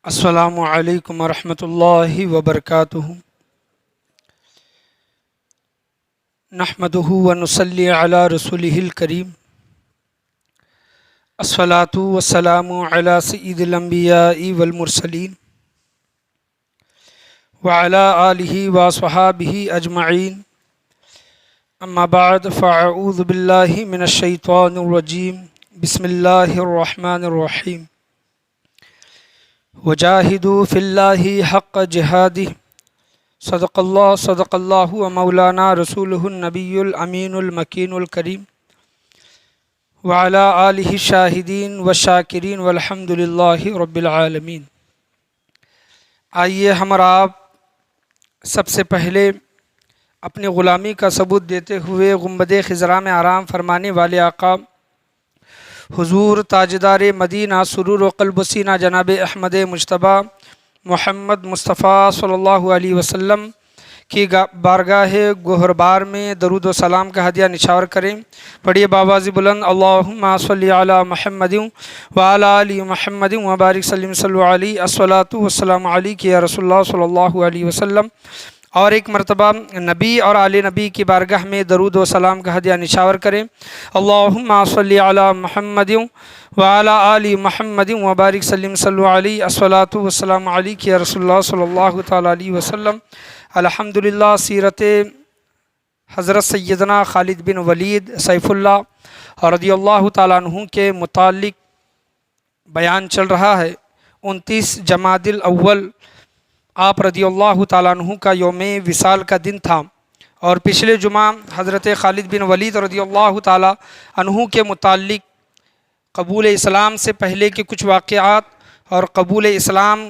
السلام علیکم ورحمۃ اللہ وبرکاتہ۔ نحمدہ ونصلی علی رسولہ الکریم۔ الصلاۃ والسلام علی سید الانبیاء والمرسلین وعلی آلہ وصحابہ اجمعین۔ اما بعد فاعوذ باللہ من الشیطان الرجیم۔ بسم اللہ الرحمن الرحیم۔ وجاہدوا فی اللہ حق جہادہ صدق اللہ و مولانا رسولہ النبی الامین المکین الکریم وعلی آلہ الشاہدین والشاکرین والحمد للہ رب العالمین۔ آئیے ہم اور آپ سب سے پہلے اپنی غلامی کا ثبوت دیتے ہوئے گنبد خضرا میں آرام فرمانے والے آقا حضور تاجدار مدینہ سرور و قلب و سینہ جناب احمد مجتبی محمد مصطفیٰ صلی اللہ علیہ وسلم کی بارگاہ گہربار میں درود و سلام کا ہدیہ نچھاور کریں۔ پڑھیے باواز بلند، اللہم صلی علی محمد وعلی آل محمد وبارک سلم صلی علیہ الصلاۃ والسلام علیک یا رسول اللہ صلی اللہ علیہ وسلم۔ اور ایک مرتبہ نبی اور آل نبی کی بارگاہ میں درود و سلام کا ہدیہ نچھاور کریں۔ اللہم صلی علی محمد وعلی آل محمد وبارک سلم صلی علیہ الصلاۃ والسلام علیک یا رسول اللہ صلی اللہ تعالیٰ علیہ وسلم۔ الحمدللہ سیرت حضرت سیدنا خالد بن ولید سیف اللہ رضی اللہ تعالیٰ عنہ کے متعلق بیان چل رہا ہے۔ 29 جمادی الاول آپ رضی اللہ تعالیٰ عنہ کا یوم وصال کا دن تھا، اور پچھلے جمعہ حضرت خالد بن ولید رضی اللہ تعالیٰ عنہ کے متعلق قبول اسلام سے پہلے کے کچھ واقعات اور قبول اسلام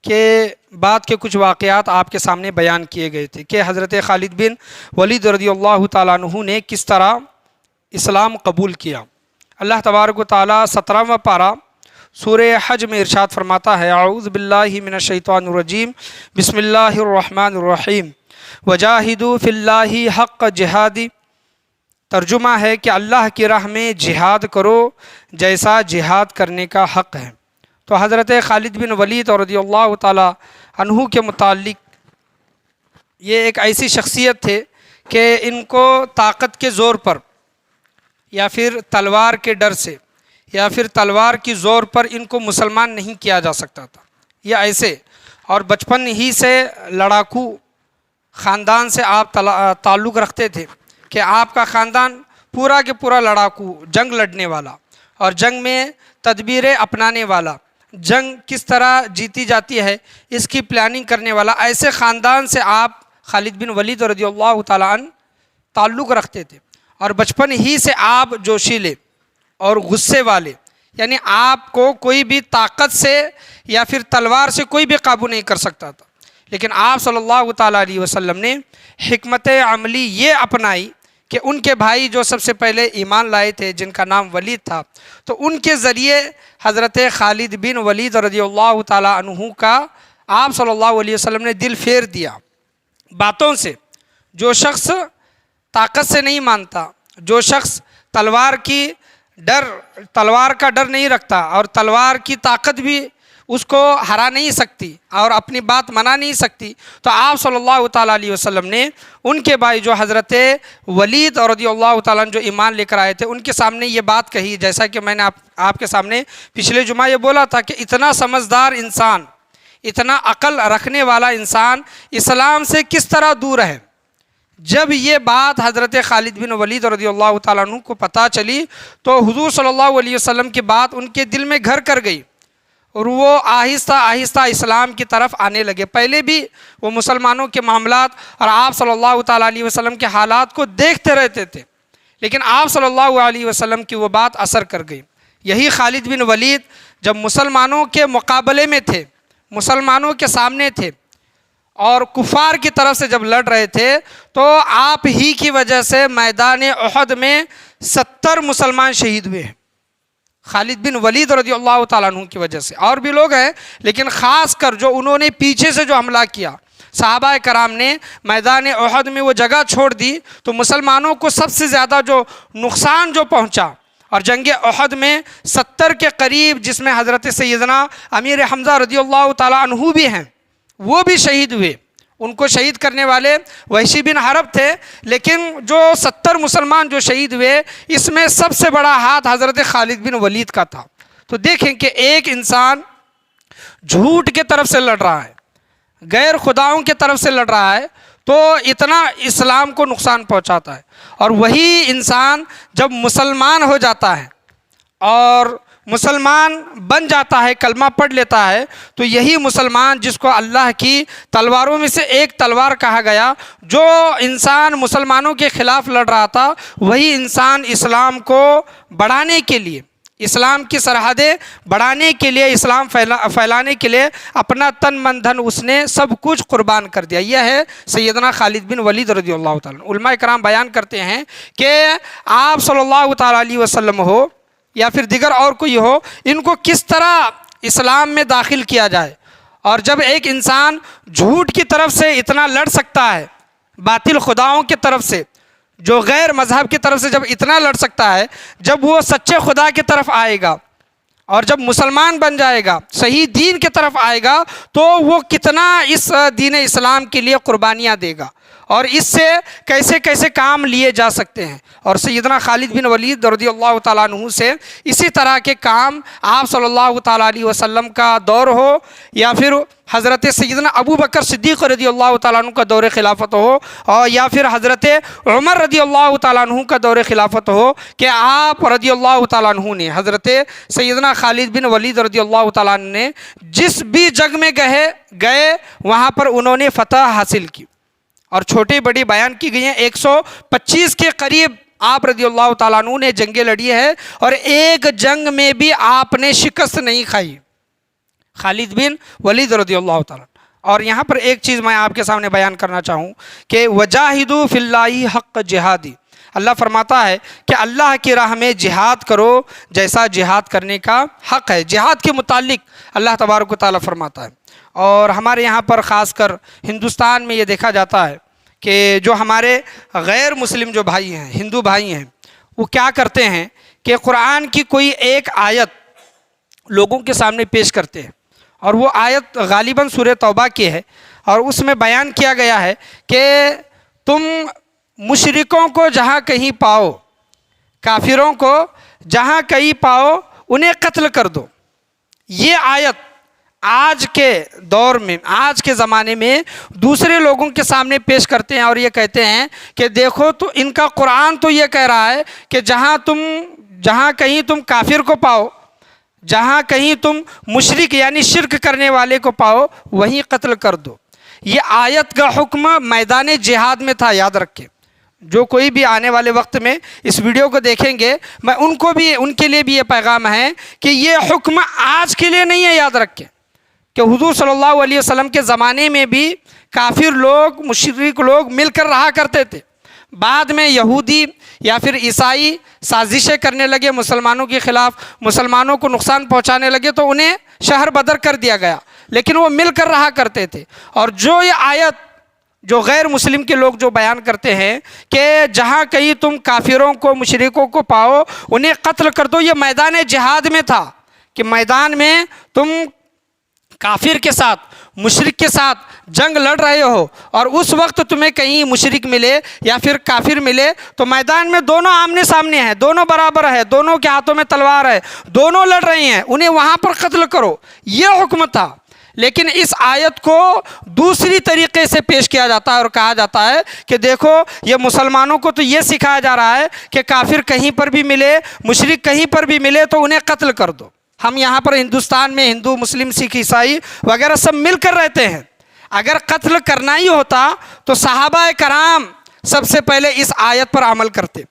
کے بعد کے کچھ واقعات آپ کے سامنے بیان کیے گئے تھے کہ حضرت خالد بن ولید رضی اللہ تعالیٰ عنہ نے کس طرح اسلام قبول کیا۔ اللہ تبارک و تعالیٰ 17واں پارہ سورہ حج میں ارشاد فرماتا ہے، اعوذ باللہ من الشیطان الرجیم، بسم اللہ الرحمن الرحیم، وجاہدوا فی اللہ حق جہادہ۔ ترجمہ ہے کہ اللہ کی راہ میں جہاد کرو جیسا جہاد کرنے کا حق ہے۔ تو حضرت خالد بن ولید رضی اللہ تعالیٰ عنہ کے متعلق یہ ایک ایسی شخصیت تھے کہ ان کو طاقت کے زور پر یا پھر تلوار کے ڈر سے یا پھر تلوار کی زور پر ان کو مسلمان نہیں کیا جا سکتا تھا، یا ایسے، اور بچپن ہی سے لڑاکو خاندان سے آپ تعلق رکھتے تھے کہ آپ کا خاندان پورا کے پورا لڑاکو، جنگ لڑنے والا اور جنگ میں تدبیریں اپنانے والا، جنگ کس طرح جیتی جاتی ہے اس کی پلاننگ کرنے والا، ایسے خاندان سے آپ خالد بن ولید رضی اللہ تعالیٰ عنہ تعلق رکھتے تھے۔ اور بچپن ہی سے آپ جوشیلے اور غصے والے، یعنی آپ کو کوئی بھی طاقت سے یا پھر تلوار سے کوئی بھی قابو نہیں کر سکتا تھا، لیکن آپ صلی اللہ تعالیٰ علیہ وسلم نے حکمت عملی یہ اپنائی کہ ان کے بھائی جو سب سے پہلے ایمان لائے تھے جن کا نام ولید تھا، تو ان کے ذریعے حضرت خالد بن ولید رضی اللہ تعالیٰ عنہ کا آپ صلی اللہ علیہ وسلم نے دل پھیر دیا باتوں سے۔ جو شخص طاقت سے نہیں مانتا، جو شخص تلوار کا ڈر نہیں رکھتا اور تلوار کی طاقت بھی اس کو ہرا نہیں سکتی اور اپنی بات منا نہیں سکتی، تو آپ صلی اللہ تعالیٰ علیہ وسلم نے ان کے بھائی جو حضرت ولید رضی اللہ تعالیٰ عنہ جو ایمان لے کر آئے تھے ان کے سامنے یہ بات کہی، جیسا کہ میں نے آپ کے سامنے پچھلے جمعہ یہ بولا تھا کہ اتنا سمجھدار انسان، اتنا عقل رکھنے والا انسان اسلام سے کس طرح دور ہے۔ جب یہ بات حضرت خالد بن ولید رضی اللہ تعالیٰ عنہ کو پتہ چلی تو حضور صلی اللہ علیہ وسلم کی بات ان کے دل میں گھر کر گئی، اور وہ آہستہ آہستہ اسلام کی طرف آنے لگے۔ پہلے بھی وہ مسلمانوں کے معاملات اور آپ صلی اللہ تعالیٰ علیہ وسلم کے حالات کو دیکھتے رہتے تھے، لیکن آپ صلی اللہ علیہ وسلم کی وہ بات اثر کر گئی۔ یہی خالد بن ولید جب مسلمانوں کے مقابلے میں تھے، مسلمانوں کے سامنے تھے اور کفار کی طرف سے جب لڑ رہے تھے، تو آپ ہی کی وجہ سے میدان احد میں 70 مسلمان شہید ہوئے ہیں، خالد بن ولید رضی اللہ تعالیٰ عنہ کی وجہ سے۔ اور بھی لوگ ہیں، لیکن خاص کر جو انہوں نے پیچھے سے جو حملہ کیا، صحابہ کرام نے میدان احد میں وہ جگہ چھوڑ دی، تو مسلمانوں کو سب سے زیادہ جو نقصان جو پہنچا اور جنگ احد میں 70 کے قریب، جس میں حضرت سیدنا امیر حمزہ رضی اللہ تعالیٰ عنہ بھی ہیں، وہ بھی شہید ہوئے۔ ان کو شہید کرنے والے وحشی بن حرب تھے، لیکن جو 70 مسلمان جو شہید ہوئے، اس میں سب سے بڑا ہاتھ حضرت خالد بن ولید کا تھا۔ تو دیکھیں کہ ایک انسان جھوٹ کے طرف سے لڑ رہا ہے، غیر خداؤں کے طرف سے لڑ رہا ہے، تو اتنا اسلام کو نقصان پہنچاتا ہے۔ اور وہی انسان جب مسلمان ہو جاتا ہے اور مسلمان بن جاتا ہے، کلمہ پڑھ لیتا ہے، تو یہی مسلمان جس کو اللہ کی تلواروں میں سے ایک تلوار کہا گیا، جو انسان مسلمانوں کے خلاف لڑ رہا تھا، وہی انسان اسلام کو بڑھانے کے لیے، اسلام کی سرحدیں بڑھانے کے لیے، اسلام پھیلانے کے لیے اپنا تن من دھن اس نے سب کچھ قربان کر دیا۔ یہ ہے سیدنا خالد بن ولید رضی اللہ تعالیٰ۔ علماء کرام بیان کرتے ہیں کہ آپ صلی اللہ تعالیٰ علیہ وسلم ہو یا پھر دیگر اور کوئی ہو، ان کو کس طرح اسلام میں داخل کیا جائے۔ اور جب ایک انسان جھوٹ کی طرف سے اتنا لڑ سکتا ہے، باطل خداؤں کی طرف سے، جو غیر مذہب کی طرف سے جب اتنا لڑ سکتا ہے، جب وہ سچے خدا کی طرف آئے گا اور جب مسلمان بن جائے گا، صحیح دین کی طرف آئے گا، تو وہ کتنا اس دین اسلام کے لیے قربانیاں دے گا اور اس سے کیسے کیسے کام لیے جا سکتے ہیں۔ اور سیدنا خالد بن ولید رضی اللہ تعالیٰ عنہ سے اسی طرح کے کام آپ صلی اللہ تعالیٰ علیہ وسلم کا دور ہو یا پھر حضرت سیدنا ابو بکر صدیق رضی اللہ تعالیٰ عنہ کا دور خلافت ہو، اور یا پھر حضرت عمر رضی اللہ تعالیٰ عنہ کا دور خلافت ہو، کہ آپ رضی اللہ تعالیٰ عنہ نے، حضرت سیدنا خالد بن ولید رضی اللہ تعالیٰ عنہ نے جس بھی جنگ میں گئے وہاں پر انہوں نے فتح حاصل کی، اور چھوٹی بڑی بیان کی گئی ہیں۔ 125 کے قریب آپ رضی اللہ تعالیٰ عنہ نے جنگیں لڑی ہے، اور ایک جنگ میں بھی آپ نے شکست نہیں کھائی، خالد بن ولید رضی اللہ تعالیٰ۔ اور یہاں پر ایک چیز میں آپ کے سامنے بیان کرنا چاہوں کہ وجاہدوا فی اللہ حق جہادی، اللہ فرماتا ہے کہ اللہ کی راہ میں جہاد کرو جیسا جہاد کرنے کا حق ہے۔ جہاد کے متعلق اللہ تبارک و تعالیٰ فرماتا ہے۔ اور ہمارے یہاں پر خاص کر ہندوستان میں یہ دیکھا جاتا ہے کہ جو ہمارے غیر مسلم جو بھائی ہیں، ہندو بھائی ہیں، وہ کیا کرتے ہیں کہ قرآن کی کوئی ایک آیت لوگوں کے سامنے پیش کرتے ہیں، اور وہ آیت غالباً سورہ توبہ کی ہے، اور اس میں بیان کیا گیا ہے کہ تم مشرکوں کو جہاں کہیں پاؤ، کافروں کو جہاں کہیں پاؤ، انہیں قتل کر دو۔ یہ آیت آج کے دور میں، آج کے زمانے میں دوسرے لوگوں کے سامنے پیش کرتے ہیں، اور یہ کہتے ہیں کہ دیکھو تو ان کا قرآن تو یہ کہہ رہا ہے کہ جہاں کہیں تم کافر کو پاؤ، جہاں کہیں تم مشرک یعنی شرک کرنے والے کو پاؤ، وہیں قتل کر دو۔ یہ آیت کا حکم میدان جہاد میں تھا، یاد رکھیں۔ جو کوئی بھی آنے والے وقت میں اس ویڈیو کو دیکھیں گے، میں ان کے لیے بھی یہ پیغام ہے کہ یہ حکم آج کے لیے نہیں ہے، یاد رکھیں کہ حضور صلی اللہ علیہ وسلم کے زمانے میں بھی کافر لوگ، مشرک لوگ مل کر رہا کرتے تھے۔ بعد میں یہودی یا پھر عیسائی سازشیں کرنے لگے مسلمانوں کے خلاف، مسلمانوں کو نقصان پہنچانے لگے، تو انہیں شہر بدر کر دیا گیا، لیکن وہ مل کر رہا کرتے تھے۔ اور جو یہ آیت جو غیر مسلم کے لوگ جو بیان کرتے ہیں کہ جہاں کہیں تم کافروں کو، مشرکوں کو پاؤ، انہیں قتل کر دو، یہ میدان جہاد میں تھا، کہ میدان میں تم کافر کے ساتھ، مشرک کے ساتھ جنگ لڑ رہے ہو، اور اس وقت تمہیں کہیں مشرک ملے یا پھر کافر ملے، تو میدان میں دونوں آمنے سامنے ہیں، دونوں برابر ہے، دونوں کے ہاتھوں میں تلوار ہے، دونوں لڑ رہے ہیں، انہیں وہاں پر قتل کرو، یہ حکم تھا۔ لیکن اس آیت کو دوسری طریقے سے پیش کیا جاتا ہے اور کہا جاتا ہے کہ دیکھو یہ مسلمانوں کو تو یہ سکھایا جا رہا ہے کہ کافر کہیں پر بھی ملے، مشرک کہیں پر بھی ملے تو انہیں قتل کر دو۔ ہم یہاں پر ہندوستان میں ہندو، مسلم، سکھ، عیسائی وغیرہ سب مل کر رہتے ہیں۔ اگر قتل کرنا ہی ہوتا تو صحابہ کرام سب سے پہلے اس آیت پر عمل کرتے۔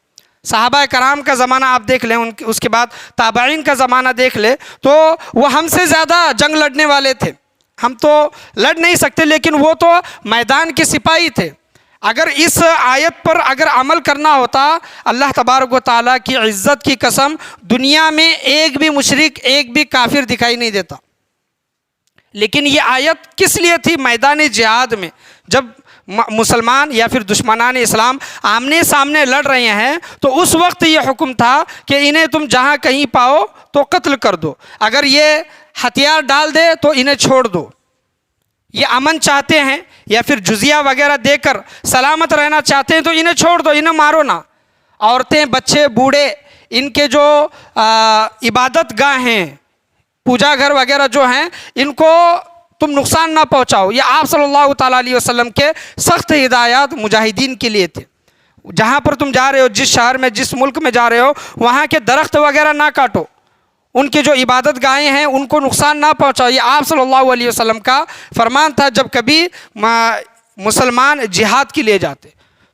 صحابہ کرام کا زمانہ آپ دیکھ لیں، اس کے بعد تابعین کا زمانہ دیکھ لیں، تو وہ ہم سے زیادہ جنگ لڑنے والے تھے۔ ہم تو لڑ نہیں سکتے، لیکن وہ تو میدان کے سپاہی تھے۔ اگر اس آیت پر اگر عمل کرنا ہوتا، اللہ تبارک و تعالیٰ کی عزت کی قسم، دنیا میں ایک بھی مشرک، ایک بھی کافر دکھائی نہیں دیتا۔ لیکن یہ آیت کس لیے تھی؟ میدان جہاد میں جب مسلمان یا پھر دشمنان اسلام آمنے سامنے لڑ رہے ہیں تو اس وقت یہ حکم تھا کہ انہیں تم جہاں کہیں پاؤ تو قتل کر دو، اگر یہ ہتھیار ڈال دے تو انہیں چھوڑ دو، یہ امن چاہتے ہیں یا پھر جزیہ وغیرہ دے کر سلامت رہنا چاہتے ہیں تو انہیں چھوڑ دو، انہیں مارو نہ۔ عورتیں، بچے، بوڑھے، ان کے جو عبادت گاہ ہیں، پوجا گھر وغیرہ جو ہیں، ان کو تم نقصان نہ پہنچاؤ۔ یہ آپ صلی اللہ تعالیٰ علیہ وسلم کے سخت ہدایات مجاہدین کے لیے تھے۔ جہاں پر تم جا رہے ہو، جس شہر میں، جس ملک میں جا رہے ہو، وہاں کے درخت وغیرہ نہ کاٹو، ان کے جو عبادت گاہیں ہیں ان کو نقصان نہ پہنچاؤ۔ یہ آپ صلی اللہ علیہ وسلم کا فرمان تھا جب کبھی مسلمان جہاد کے لیے جاتے۔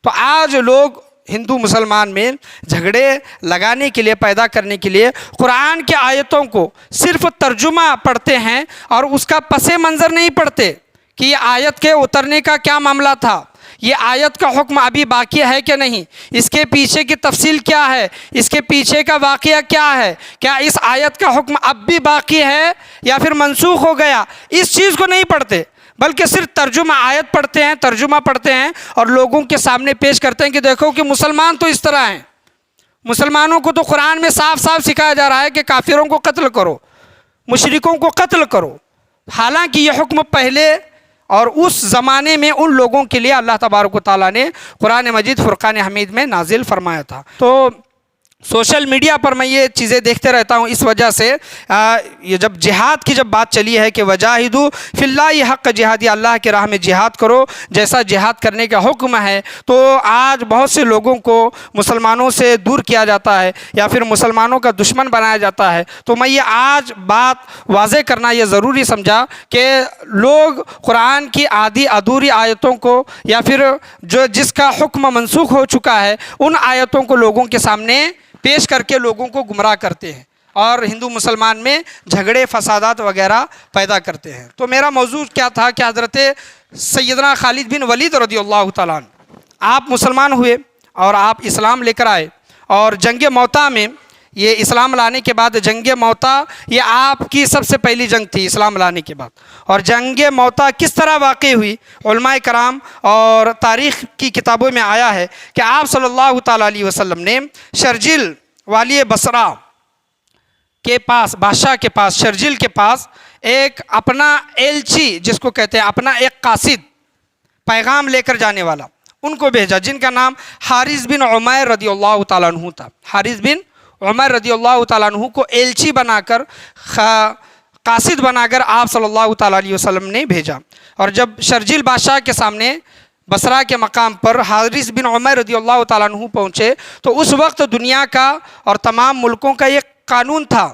تو آج لوگ ہندو مسلمان میں جھگڑے لگانے کے لیے، پیدا کرنے کے لیے قرآن کے آیتوں کو صرف ترجمہ پڑھتے ہیں اور اس کا پس منظر نہیں پڑھتے کہ یہ آیت کے اترنے کا کیا معاملہ تھا، یہ آیت کا حکم ابھی باقی ہے کہ نہیں، اس کے پیچھے کی تفصیل کیا ہے، اس کے پیچھے کا واقعہ کیا ہے، کیا اس آیت کا حکم اب بھی باقی ہے یا پھر منسوخ ہو گیا، اس چیز کو نہیں پڑھتے، بلکہ صرف ترجمہ آیت پڑھتے ہیں، ترجمہ پڑھتے ہیں اور لوگوں کے سامنے پیش کرتے ہیں کہ دیکھو کہ مسلمان تو اس طرح ہیں۔ مسلمانوں کو تو قرآن میں صاف صاف سکھایا جا رہا ہے کہ کافروں کو قتل کرو، مشرکوں کو قتل کرو، حالانکہ یہ حکم پہلے اور اس زمانے میں ان لوگوں کے لیے اللہ تبارک و تعالیٰ نے قرآن مجید فرقان حمید میں نازل فرمایا تھا۔ تو سوشل میڈیا پر میں یہ چیزیں دیکھتے رہتا ہوں، اس وجہ سے یہ جب جہاد کی جب بات چلی ہے کہ وجاہدوا فی اللہ حق جہادی، اللہ کے راہ میں جہاد کرو جیسا جہاد کرنے کا حکم ہے، تو آج بہت سے لوگوں کو مسلمانوں سے دور کیا جاتا ہے یا پھر مسلمانوں کا دشمن بنایا جاتا ہے۔ تو میں یہ آج بات واضح کرنا یہ ضروری سمجھا کہ لوگ قرآن کی آدھی ادھوری آیتوں کو یا پھر جس کا حکم منسوخ ہو چکا ہے ان آیتوں کو لوگوں کے سامنے پیش کر کے لوگوں کو گمراہ کرتے ہیں اور ہندو مسلمان میں جھگڑے، فسادات وغیرہ پیدا کرتے ہیں۔ تو میرا موضوع کیا تھا کہ حضرت سیدنا خالد بن ولید رضی اللہ تعالیٰ عنہ، آپ مسلمان ہوئے اور آپ اسلام لے کر آئے، اور جنگ موتا میں، یہ اسلام لانے کے بعد جنگ موتا یہ آپ کی سب سے پہلی جنگ تھی اسلام لانے کے بعد۔ اور جنگ موتا کس طرح واقع ہوئی، علماء کرام اور تاریخ کی کتابوں میں آیا ہے کہ آپ صلی اللہ تعالیٰ علیہ وسلم نے شرجیل والی بصرہ کے پاس، بادشاہ کے پاس، شرجیل کے پاس ایک اپنا ایلچی، جس کو کہتے ہیں اپنا ایک قاصد، پیغام لے کر جانے والا، ان کو بھیجا، جن کا نام حارث بن عمیر رضی اللہ تعالیٰ عنہ تھا۔ حارث بن عمر رضی اللہ تعالیٰ عنہ کو ایلچی بنا کر، قاصد بنا کر آپ صلی اللہ تعالیٰ علیہ وسلم نے بھیجا۔ اور جب شرجیل بادشاہ کے سامنے بصرہ کے مقام پر حارث بن عمر رضی اللہ تعالیٰ عنہ پہنچے تو اس وقت دنیا کا اور تمام ملکوں کا یہ قانون تھا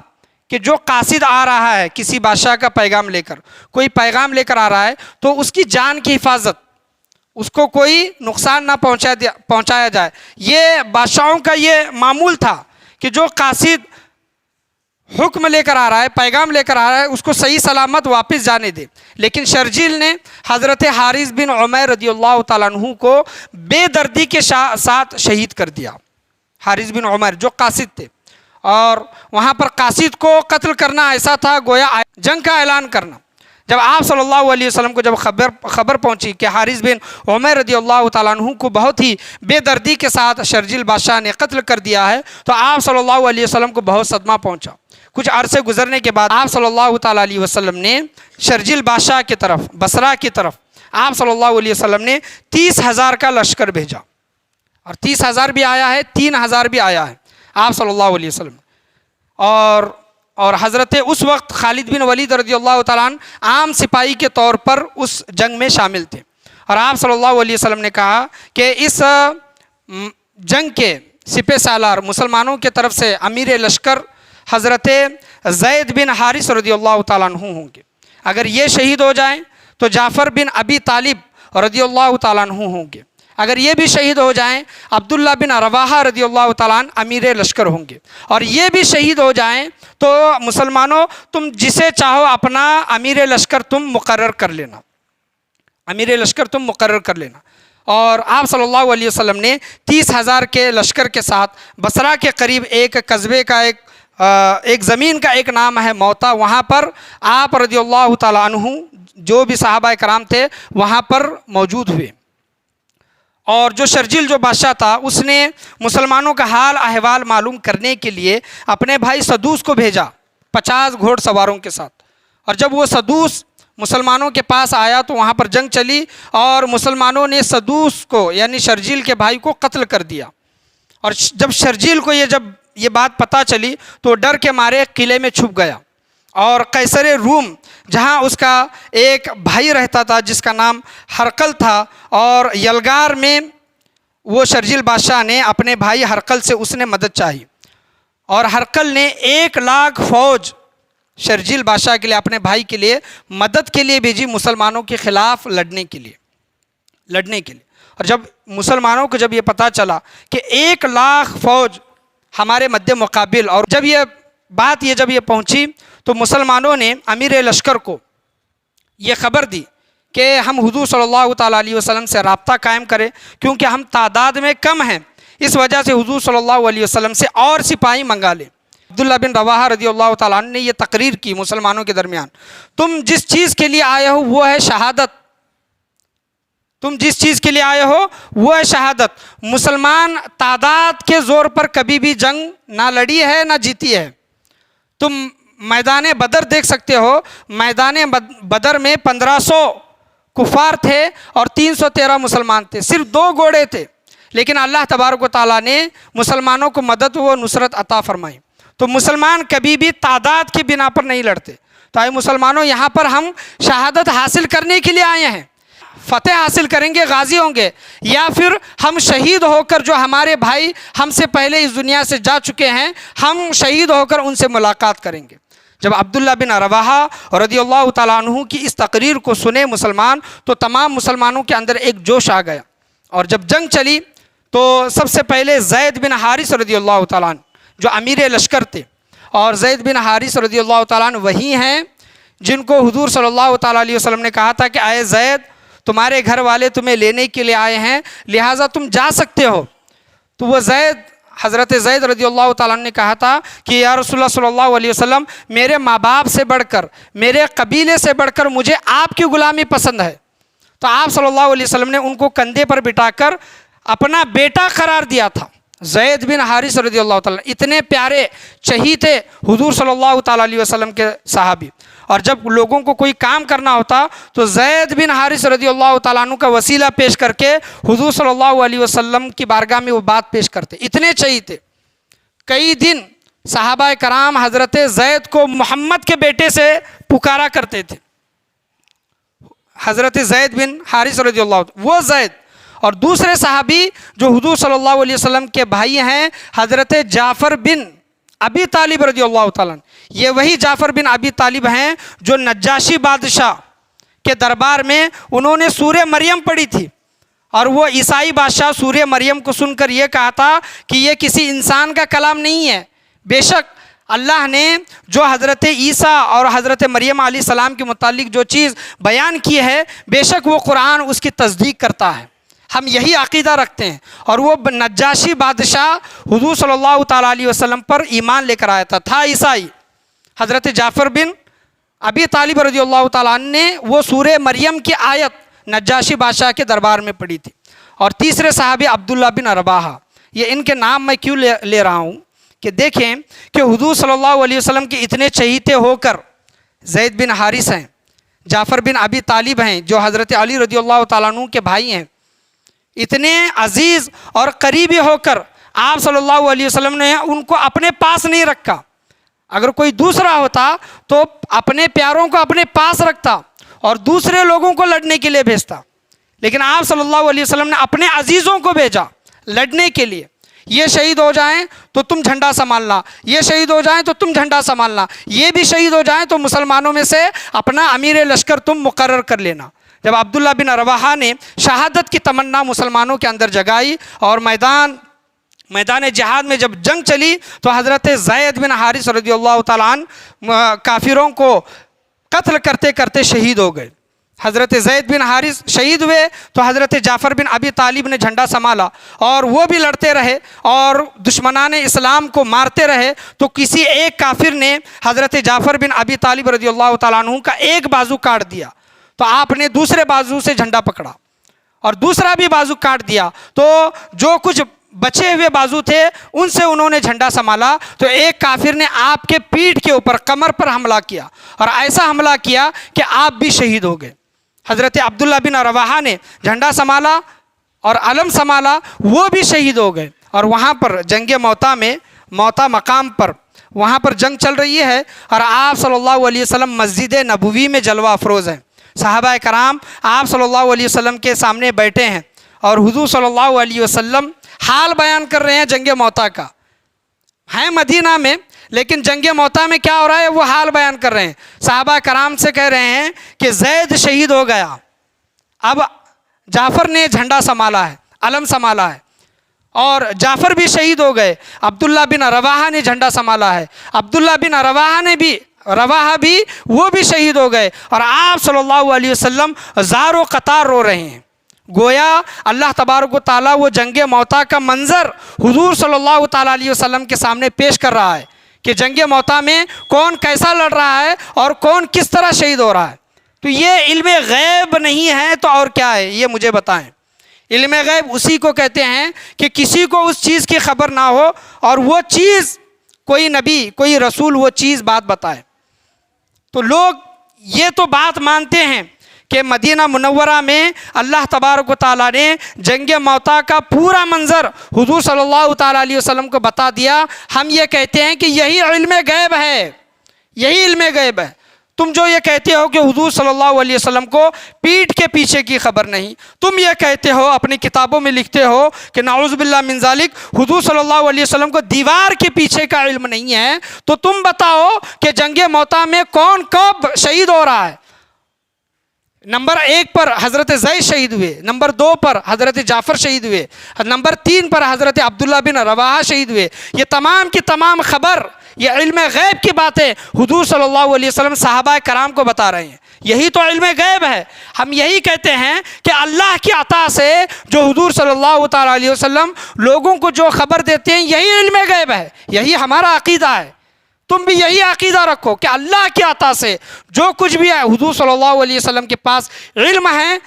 کہ جو قاصد آ رہا ہے کسی بادشاہ کا پیغام لے کر، کوئی پیغام لے کر آ رہا ہے تو اس کی جان کی حفاظت، اس کو کوئی نقصان نہ پہنچایا جائے، یہ بادشاہوں کا یہ معمول تھا کہ جو قاصد حکم لے کر آ رہا ہے، پیغام لے کر آ رہا ہے، اس کو صحیح سلامت واپس جانے دے۔ لیکن شرجیل نے حضرت حارث بن عمیر رضی اللہ تعالیٰ عنہ کو بے دردی کے ساتھ شہید کر دیا۔ حارث بن عمیر جو قاصد تھے، اور وہاں پر قاصد کو قتل کرنا ایسا تھا گویا جنگ کا اعلان کرنا۔ جب آپ صلی اللہ علیہ وسلم کو جب خبر پہنچی کہ حارث بن عمیر رضی اللہ تعالیٰ عنہ کو بہت ہی بے دردی کے ساتھ شرجیل بادشاہ نے قتل کر دیا ہے، تو آپ صلی اللہ علیہ وسلم کو بہت صدمہ پہنچا۔ کچھ عرصے گزرنے کے بعد آپ صلی اللہ تعالیٰ علیہ وسلم نے شرجیل بادشاہ کی طرف، بصرہ کی طرف، آپ صلی اللہ علیہ وسلم نے 30,000 کا لشکر بھیجا، اور 30,000 بھی آیا ہے، 3,000 بھی آیا ہے آپ صلی اللہ علیہ وسلم۔ اور حضرت اس وقت خالد بن ولید رضی اللہ تعالیٰ عنہ عام سپاہی کے طور پر اس جنگ میں شامل تھے، اور آپ صلی اللہ علیہ وسلم نے کہا کہ اس جنگ کے سپہ سالار مسلمانوں کے طرف سے امیر لشکر حضرت زید بن حارث رضی اللہ تعالیٰ عنہ ہوں گے، اگر یہ شہید ہو جائیں تو جعفر بن ابی طالب رضی اللہ تعالیٰ عنہ ہوں گے، اگر یہ بھی شہید ہو جائیں عبداللہ بن رواحہ رضی اللہ تعالیٰ عنہ امیر لشکر ہوں گے، اور یہ بھی شہید ہو جائیں تو مسلمانوں تم جسے چاہو اپنا امیر لشکر تم مقرر کر لینا، امیر لشکر تم مقرر کر لینا۔ اور آپ صلی اللہ علیہ وسلم نے 30,000 کے لشکر کے ساتھ بصرہ کے قریب ایک قصبے کا ایک زمین کا ایک نام ہے موتا، وہاں پر آپ رضی اللہ تعالیٰ عنہ جو بھی صحابہ کرام تھے وہاں پر موجود ہوئے، اور جو شرجیل جو بادشاہ تھا اس نے مسلمانوں کا حال احوال معلوم کرنے کے لیے اپنے بھائی سدوس کو بھیجا 50 گھوڑ سواروں کے ساتھ. اور جب وہ سدوس مسلمانوں کے پاس آیا تو وہاں پر جنگ چلی اور مسلمانوں نے سدوس کو یعنی شرجیل کے بھائی کو قتل کر دیا. اور جب شرجیل کو جب یہ بات پتہ چلی تو ڈر کے مارے قلعے میں چھپ گیا. اور قیصر روم جہاں اس کا ایک بھائی رہتا تھا جس کا نام ہرقل تھا، اور یلگار میں وہ شرجیل بادشاہ نے اپنے بھائی ہرقل سے اس نے مدد چاہی، اور ہرقل نے 1,00,000 فوج شرجیل بادشاہ کے لیے اپنے بھائی کے لیے مدد کے لیے بھیجی، مسلمانوں کے خلاف لڑنے کے لیے. اور جب مسلمانوں کو جب یہ پتہ چلا کہ 1,00,000 فوج ہمارے مد مقابل، اور جب یہ بات جب یہ پہنچی تو مسلمانوں نے امیر لشکر کو یہ خبر دی کہ ہم حضور صلی اللہ تعالیٰ علیہ وسلم سے رابطہ قائم کریں، کیونکہ ہم تعداد میں کم ہیں، اس وجہ سے حضور صلی اللہ علیہ وسلم سے اور سپاہی منگا لیں. عبداللہ بن رواحہ رضی اللہ تعالیٰ عنہ نے یہ تقریر کی مسلمانوں کے درمیان، تم جس چیز کے لیے آئے ہو وہ ہے شہادت، تم جس چیز کے لیے آئے ہو وہ ہے شہادت. مسلمان تعداد کے زور پر کبھی بھی جنگ نہ لڑی ہے نہ جیتی ہے. تم میدان بدر دیکھ سکتے ہو، میدان بدر میں 1500 کفار تھے اور 313 مسلمان تھے، صرف 2 گھوڑے تھے، لیکن اللہ تبارک و تعالیٰ نے مسلمانوں کو مدد و نصرت عطا فرمائی. تو مسلمان کبھی بھی تعداد کی بنا پر نہیں لڑتے. تو اے مسلمانوں، یہاں پر ہم شہادت حاصل کرنے کے لیے آئے ہیں، فتح حاصل کریں گے، غازی ہوں گے، یا پھر ہم شہید ہو کر جو ہمارے بھائی ہم سے پہلے اس دنیا سے جا چکے ہیں ہم شہید ہو کر ان سے ملاقات کریں گے. جب عبداللہ بن رواحہ رضی اللہ تعالیٰ عنہ کی اس تقریر کو سنے مسلمان تو تمام مسلمانوں کے اندر ایک جوش آ گیا. اور جب جنگ چلی تو سب سے پہلے زید بن حارث رضی اللہ تعالیٰ عنہ جو امیر لشکر تھے، اور زید بن حارث رضی اللہ تعالیٰ عنہ وہی ہیں جن کو حضور صلی اللہ تعالیٰ علیہ وسلم نے کہا تھا کہ اے زید، تمہارے گھر والے تمہیں لینے کے لیے آئے ہیں، لہٰذا تم جا سکتے ہو. تو وہ حضرت زید رضی اللہ تعالیٰ عنہ نے کہا تھا کہ یا رسول اللہ صلی اللہ علیہ وسلم، میرے ماں باپ سے بڑھ کر، میرے قبیلے سے بڑھ کر مجھے آپ کی غلامی پسند ہے. تو آپ صلی اللہ علیہ وسلم نے ان کو کندھے پر بٹھا کر اپنا بیٹا قرار دیا تھا. زید بن حارث رضی اللہ تعالیٰ اتنے پیارے چہی تھے حضور صلی اللہ تعالیٰ علیہ وسلم کے صحابی. اور جب لوگوں کو کوئی کام کرنا ہوتا تو زید بن حارث رضی اللہ تعالیٰ عنہ کا وسیلہ پیش کر کے حضور صلی اللہ علیہ وسلم کی بارگاہ میں وہ بات پیش کرتے. اتنے چہی تھے. کئی دن صحابہ کرام حضرت زید کو محمد کے بیٹے سے پکارا کرتے تھے. حضرت زید بن حارث رضی اللہ عنہ وہ زید، اور دوسرے صحابی جو حضور صلی اللہ علیہ وسلم کے بھائی ہیں حضرت جعفر بن ابی طالب رضی اللہ تعالیٰ عنہ. یہ وہی جعفر بن ابی طالب ہیں جو نجاشی بادشاہ کے دربار میں انہوں نے سورہ مریم پڑھی تھی، اور وہ عیسائی بادشاہ سورہ مریم کو سن کر یہ کہا تھا کہ یہ کسی انسان کا کلام نہیں ہے. بے شک اللہ نے جو حضرت عیسیٰ اور حضرت مریم علیہ السلام کے متعلق جو چیز بیان کی ہے، بے شک وہ قرآن اس کی تصدیق کرتا ہے. ہم یہی عقیدہ رکھتے ہیں. اور وہ نجاشی بادشاہ حضور صلی اللہ تعالیٰ علیہ وسلم پر ایمان لے کر آیا تھا عیسائی. حضرت جعفر بن ابی طالب رضی اللہ تعالیٰ عنہ نے وہ سورہ مریم کی آیت نجاشی بادشاہ کے دربار میں پڑھی تھی. اور تیسرے صحابی عبداللہ بن رواحہ، یہ ان کے نام میں کیوں لے رہا ہوں کہ دیکھیں کہ حضور صلی اللہ علیہ وسلم کے اتنے چہیتے ہو کر زید بن حارث ہیں، جعفر بن ابی طالب ہیں جو حضرت علی رضی اللہ تعالیٰ عنہ کے بھائی ہیں، اتنے عزیز اور قریبی ہو کر آپ صلی اللہ علیہ وسلم نے ان کو اپنے پاس نہیں رکھا. اگر کوئی دوسرا ہوتا تو اپنے پیاروں کو اپنے پاس رکھتا اور دوسرے لوگوں کو لڑنے کے لیے بھیجتا، لیکن آپ صلی اللہ علیہ وسلم نے اپنے عزیزوں کو بھیجا لڑنے کے لیے. یہ شہید ہو جائیں تو تم جھنڈا سنبھالنا، یہ شہید ہو جائیں تو تم جھنڈا سنبھالنا، یہ بھی شہید ہو جائیں تو مسلمانوں میں سے اپنا امیر لشکر تم مقرر کر لینا. جب عبداللہ بن رواحہ نے شہادت کی تمنا مسلمانوں کے اندر جگائی اور میدان جہاد میں جب جنگ چلی تو حضرت زید بن حارث رضی اللہ تعالیٰ عنہ کافروں کو قتل کرتے کرتے شہید ہو گئے. حضرت زید بن حارث شہید ہوئے تو حضرت جعفر بن ابی طالب نے جھنڈا سنبھالا اور وہ بھی لڑتے رہے اور دشمنان اسلام کو مارتے رہے. تو کسی ایک کافر نے حضرت جعفر بن ابی طالب رضی اللہ تعالیٰ عنہ کا ایک بازو کاٹ دیا، تو آپ نے دوسرے بازو سے جھنڈا پکڑا اور دوسرا بھی بازو کاٹ دیا، تو جو کچھ بچے ہوئے بازو تھے ان سے انہوں نے جھنڈا سنبھالا، تو ایک کافر نے آپ کے پیٹھ کے اوپر کمر پر حملہ کیا، اور ایسا حملہ کیا کہ آپ بھی شہید ہو گئے۔ حضرت عبداللہ بن رواحہ نے جھنڈا سنبھالا اور علم سنبھالا، وہ بھی شہید ہو گئے۔ اور وہاں پر جنگ موتا میں، موتا مقام پر وہاں پر جنگ چل رہی ہے، اور آپ صلی اللہ علیہ وسلم مسجد نبوی میں جلوہ افروز ہیں۔ صحابہ کرام آپ صلی اللہ علیہ وسلم کے سامنے بیٹھے ہیں، اور حضور صلی اللہ علیہ وسلم حال بیان کر رہے ہیں جنگ موتا کا، ہیں مدینہ میں، لیکن جنگ موتا میں کیا ہو رہا ہے وہ حال بیان کر رہے ہیں۔ صحابہ کرام سے کہہ رہے ہیں کہ زید شہید ہو گیا، اب جعفر نے جھنڈا سنبھالا ہے، علم سنبھالا ہے، اور جعفر بھی شہید ہو گئے۔ عبداللہ بن رواحہ نے جھنڈا سنبھالا ہے، عبداللہ بن رواحہ بھی وہ بھی شہید ہو گئے، اور آپ صلی اللہ علیہ وسلم زار و قطار رو رہے ہیں۔ گویا اللہ تبارک و تعالیٰ وہ جنگ موتا کا منظر حضور صلی اللہ تعالیٰ علیہ وسلم کے سامنے پیش کر رہا ہے کہ جنگ موتا میں کون کیسا لڑ رہا ہے اور کون کس طرح شہید ہو رہا ہے۔ تو یہ علم غیب نہیں ہے تو اور کیا ہے، یہ مجھے بتائیں۔ علم غیب اسی کو کہتے ہیں کہ کسی کو اس چیز کی خبر نہ ہو، اور وہ چیز کوئی نبی کوئی رسول وہ چیز بات بتائے۔ تو لوگ یہ تو بات مانتے ہیں کہ مدینہ منورہ میں اللہ تبارک و تعالیٰ نے جنگ موتا کا پورا منظر حضور صلی اللہ تعالیٰ علیہ وسلم کو بتا دیا۔ ہم یہ کہتے ہیں کہ یہی علم غیب ہے، یہی علم غیب ہے۔ تم جو یہ کہتے ہو کہ حضور صلی اللہ علیہ وسلم کو پیٹھ کے پیچھے کی خبر نہیں، تم یہ کہتے ہو، اپنی کتابوں میں لکھتے ہو کہ نعوذ باللہ من ذالک حضور صلی اللہ علیہ وسلم کو دیوار کے پیچھے کا علم نہیں ہے، تو تم بتاؤ کہ جنگ موتا میں کون کب شہید ہو رہا ہے۔ نمبر 1 پر حضرت زید شہید ہوئے، نمبر 2 پر حضرت جعفر شہید ہوئے، نمبر 3 پر حضرت عبداللہ بن رواحہ شہید ہوئے۔ یہ تمام کی تمام خبر، یہ علم غیب کی باتیں حضور صلی اللہ علیہ وسلم صحابہ کرام کو بتا رہے ہیں۔ یہی تو علم غیب ہے۔ ہم یہی کہتے ہیں کہ اللہ کی عطا سے جو حضور صلی اللہ تعالیٰ علیہ وسلم لوگوں کو جو خبر دیتے ہیں، یہی علم غیب ہے، یہی ہمارا عقیدہ ہے۔ تم بھی یہی عقیدہ رکھو کہ اللہ کی عطا سے جو کچھ بھی ہے حضور صلی اللہ علیہ وسلم کے پاس علم ہے،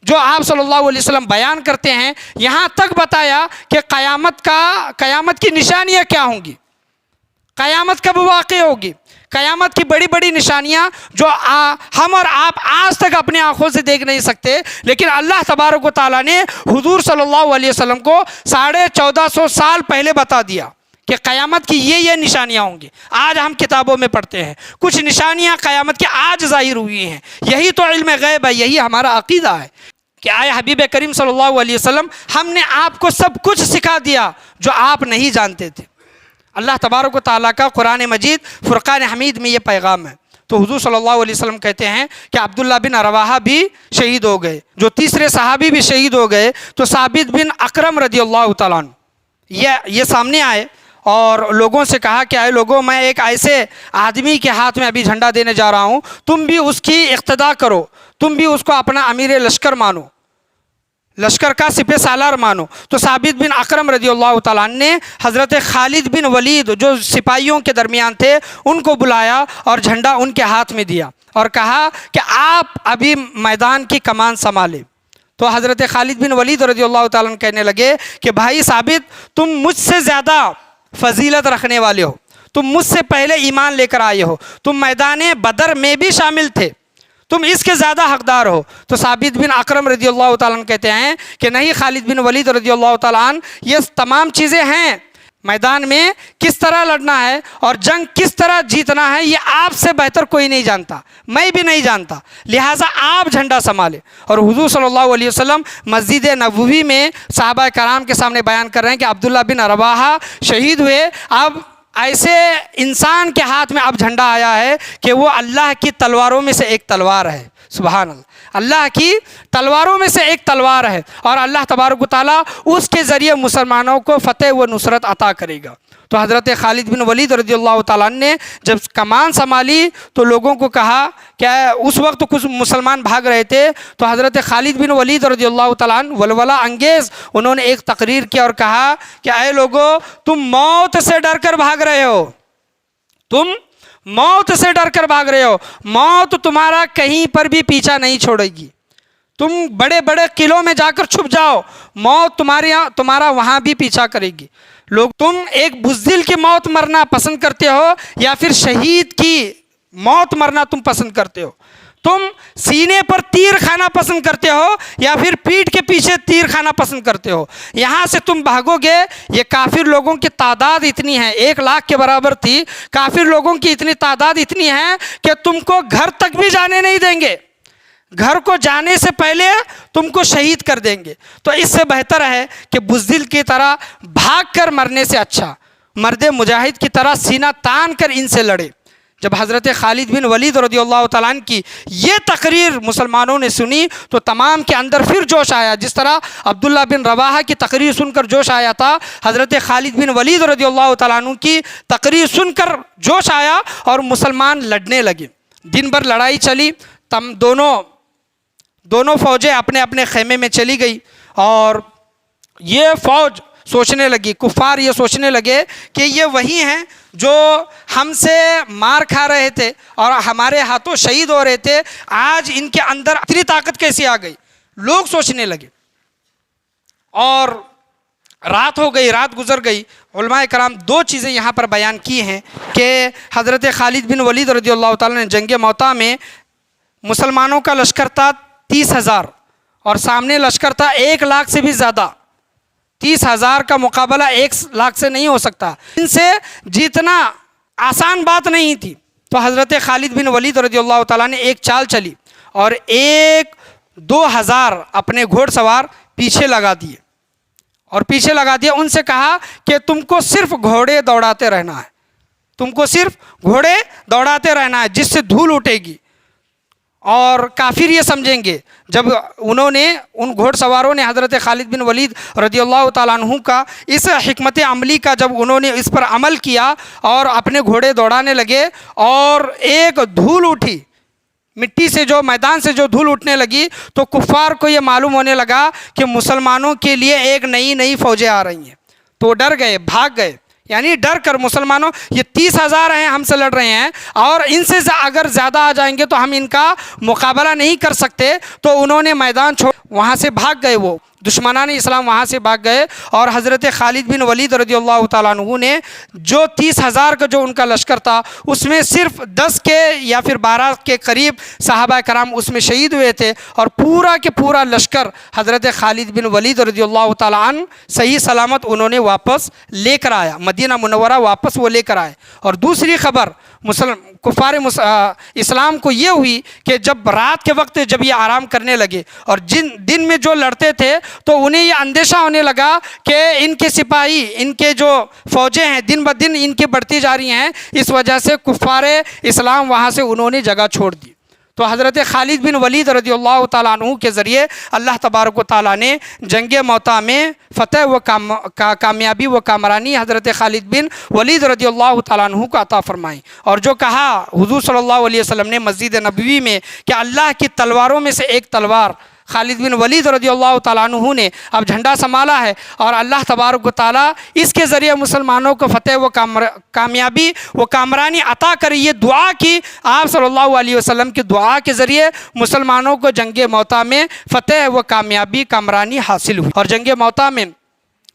جو آپ صلی اللہ علیہ وسلم بیان کرتے ہیں۔ یہاں تک بتایا کہ قیامت کی نشانیاں کیا ہوں گی، قیامت کب واقع ہوگی، قیامت کی بڑی بڑی نشانیاں جو ہم اور آپ آج تک اپنے آنکھوں سے دیکھ نہیں سکتے، لیکن اللہ تبارک و تعالیٰ نے حضور صلی اللہ علیہ وسلم کو 1450 سال پہلے بتا دیا کہ قیامت کی یہ نشانیاں ہوں گی۔ آج ہم کتابوں میں پڑھتے ہیں کچھ نشانیاں قیامت کی آج ظاہر ہوئی ہیں۔ یہی تو علم غیب ہے، یہی ہمارا عقیدہ ہے کہ آئے حبیب کریم صلی اللہ علیہ وسلم ہم نے آپ کو سب کچھ سکھا دیا جو آپ نہیں جانتے تھے۔ اللہ تبارک و تعالیٰ کا قرآن مجید فرقان حمید میں یہ پیغام ہے۔ تو حضور صلی اللہ علیہ وسلم کہتے ہیں کہ عبداللہ بن رواحہ بھی شہید ہو گئے، جو تیسرے صحابی بھی شہید ہو گئے، تو ثابت بن اکرم رضی اللہ تعالیٰ عنہ یہ سامنے آئے اور لوگوں سے کہا کہ اے لوگوں، میں ایک ایسے آدمی کے ہاتھ میں ابھی جھنڈا دینے جا رہا ہوں، تم بھی اس کی اقتدا کرو، تم بھی اس کو اپنا امیر لشکر مانو، لشکر کا سپہ سالار مانو۔ تو ثابت بن اکرم رضی اللہ تعالیٰ عنہ نے حضرت خالد بن ولید جو سپاہیوں کے درمیان تھے ان کو بلایا اور جھنڈا ان کے ہاتھ میں دیا اور کہا کہ آپ ابھی میدان کی کمان سنبھالے۔ تو حضرت خالد بن ولید رضی اللہ تعالیٰ عنہ کہنے لگے کہ بھائی ثابت، تم مجھ سے زیادہ فضیلت رکھنے والے ہو، تم مجھ سے پہلے ایمان لے کر آئے ہو، تم میدان بدر میں بھی شامل تھے، تم اس کے زیادہ حقدار ہو۔ تو ثابت بن اکرم رضی اللہ تعالیٰ عنہ کہتے ہیں کہ نہیں خالد بن ولید رضی اللہ تعالیٰ عنہ، یہ تمام چیزیں ہیں، میدان میں کس طرح لڑنا ہے اور جنگ کس طرح جیتنا ہے یہ آپ سے بہتر کوئی نہیں جانتا، میں بھی نہیں جانتا، لہٰذا آپ جھنڈا سنبھالیں۔ اور حضور صلی اللہ علیہ وسلم مسجد نبوی میں صحابہ کرام کے سامنے بیان کر رہے ہیں کہ عبداللہ بن رواحہ شہید ہوئے، اب ایسے انسان کے ہاتھ میں اب جھنڈا آیا ہے کہ وہ اللہ کی تلواروں میں سے ایک تلوار ہے۔ سبحان اللہ، اللہ کی تلواروں میں سے ایک تلوار ہے، اور اللہ تبارک و تعالیٰ اس کے ذریعے مسلمانوں کو فتح و نصرت عطا کرے گا۔ تو حضرت خالد بن ولید رضی اللہ تعالیٰ عنہ نے جب کمان سنبھالی تو لوگوں کو کہا کہ اس وقت کچھ مسلمان بھاگ رہے تھے، تو حضرت خالد بن ولید رضی اللہ تعالیٰ عنہ ولولہ انگیز انہوں نے ایک تقریر کیا اور کہا کہ اے لوگو، تم موت سے ڈر کر بھاگ رہے ہو، تم موت سے ڈر کر بھاگ رہے ہو، موت تمہارا کہیں پر بھی پیچھا نہیں چھوڑے گی، تم بڑے بڑے قلعوں میں جا کر چھپ جاؤ، موت تمہارا وہاں بھی پیچھا کرے گی۔ لوگ تم ایک بزدل کی موت مرنا پسند کرتے ہو یا پھر شہید کی موت مرنا تم پسند کرتے ہو؟ تم سینے پر تیر کھانا پسند کرتے ہو یا پھر پیٹھ کے پیچھے تیر کھانا پسند کرتے ہو؟ یہاں سے تم بھاگو گے۔ یہ کافر لوگوں کی تعداد اتنی ہے، 1,00,000 کے برابر تھی۔ کافر لوگوں کی اتنی تعداد اتنی ہے کہ تم کو گھر تک بھی جانے نہیں دیں گے، گھر کو جانے سے پہلے تم کو شہید کر دیں گے۔ تو اس سے بہتر ہے کہ بزدل کی طرح بھاگ کر مرنے سے اچھا مرد مجاہد کی طرح سینہ تان کر ان سے لڑے۔ جب حضرت خالد بن ولید رضی اللہ تعالیٰ عنہ کی یہ تقریر مسلمانوں نے سنی تو تمام کے اندر پھر جوش آیا۔ جس طرح عبداللہ بن رواحہ کی تقریر سن کر جوش آیا تھا، حضرت خالد بن ولید رضی اللہ تعالیٰ عنہ کی تقریر سن کر جوش آیا اور مسلمان لڑنے لگے۔ دن بھر لڑائی چلی، دونوں فوجیں اپنے اپنے خیمے میں چلی گئی، اور یہ فوج سوچنے لگی، کفار یہ سوچنے لگے کہ یہ وہی ہیں جو ہم سے مار کھا رہے تھے اور ہمارے ہاتھوں شہید ہو رہے تھے، آج ان کے اندر اتنی طاقت کیسی آ گئی؟ لوگ سوچنے لگے۔ اور رات ہو گئی، رات گزر گئی۔ علماء کرام 2 چیزیں یہاں پر بیان کی ہیں کہ حضرت خالد بن ولید رضی اللہ تعالیٰ نے جنگ موطا میں مسلمانوں کا لشکر تھا 30,000 اور سامنے لشکر تھا 1,00,000 سے بھی زیادہ۔ 30,000 کا مقابلہ 1,00,000 سے نہیں ہو سکتا، ان سے جیتنا آسان بات نہیں تھی۔ تو حضرت خالد بن ولید رضی اللہ تعالیٰ نے ایک چال چلی اور 1,000-2,000 اپنے گھوڑ سوار پیچھے لگا دیے، اور پیچھے لگا دیا۔ ان سے کہا کہ تم کو صرف گھوڑے دوڑاتے رہنا ہے، تم کو صرف گھوڑے دوڑاتے رہنا ہے، جس سے دھول اٹھے گی۔ اور کافر یہ سمجھیں گے، جب ان گھوڑ سواروں نے حضرت خالد بن ولید رضی اللہ تعالیٰ عنہ کا اس حکمت عملی کا جب انہوں نے اس پر عمل کیا اور اپنے گھوڑے دوڑانے لگے، اور ایک دھول اٹھی مٹی سے، جو میدان سے جو دھول اٹھنے لگی، تو کفار کو یہ معلوم ہونے لگا کہ مسلمانوں کے لیے ایک نئی فوجیں آ رہی ہیں۔ تو ڈر گئے، بھاگ گئے، یعنی ڈر کر مسلمانوں، یہ 30,000 ہیں، ہم سے لڑ رہے ہیں اور ان سے اگر زیادہ آ جائیں گے تو ہم ان کا مقابلہ نہیں کر سکتے۔ تو انہوں نے میدان چھوڑ وہاں سے بھاگ گئے، وہ دشمنان اسلام وہاں سے بھاگ گئے، اور حضرت خالد بن ولید رضی اللہ تعالیٰ عنہ نے جو 30,000 کا جو ان کا لشکر تھا، اس میں صرف 10 کے یا پھر 12 کے قریب صحابہ کرام اس میں شہید ہوئے تھے، اور پورا کے پورا لشکر حضرت خالد بن ولید رضی اللہ تعالیٰ عنہ صحیح سلامت انہوں نے واپس لے کر آیا، مدینہ منورہ واپس وہ لے کر آئے۔ اور دوسری خبر کفار اسلام کو یہ ہوئی کہ جب رات کے وقت جب یہ آرام کرنے لگے اور دن میں جو لڑتے تھے، تو انہیں یہ اندیشہ ہونے لگا کہ ان کے سپاہی، ان کے جو فوجیں ہیں دن بدن ان کی بڑھتی جا رہی ہیں، اس وجہ سے کفار اسلام وہاں سے انہوں نے جگہ چھوڑ دی۔ تو حضرت خالد بن ولید رضی اللہ تعالیٰ عنہ کے ذریعے اللہ تبارک و تعالیٰ نے جنگ موطا میں فتح و کامیابی و کامرانی حضرت خالد بن ولید رضی اللہ تعالیٰ عنہ کو عطا فرمائی۔ اور جو کہا حضور صلی اللہ علیہ وسلم نے مسجد نبوی میں کہ اللہ کی تلواروں میں سے ایک تلوار خالد بن ولید رضی اللہ تعالیٰ عنہ نے اب جھنڈا سنبھالا ہے، اور اللہ تبارک و تعالیٰ اس کے ذریعے مسلمانوں کو فتح و کامیابی و کامرانی عطا کرے۔ یہ دعا کی آپ صلی اللہ علیہ وسلم کی دعا کے ذریعے مسلمانوں کو جنگ موطا میں فتح و کامیابی کامرانی حاصل ہوئی۔ اور جنگ موطا میں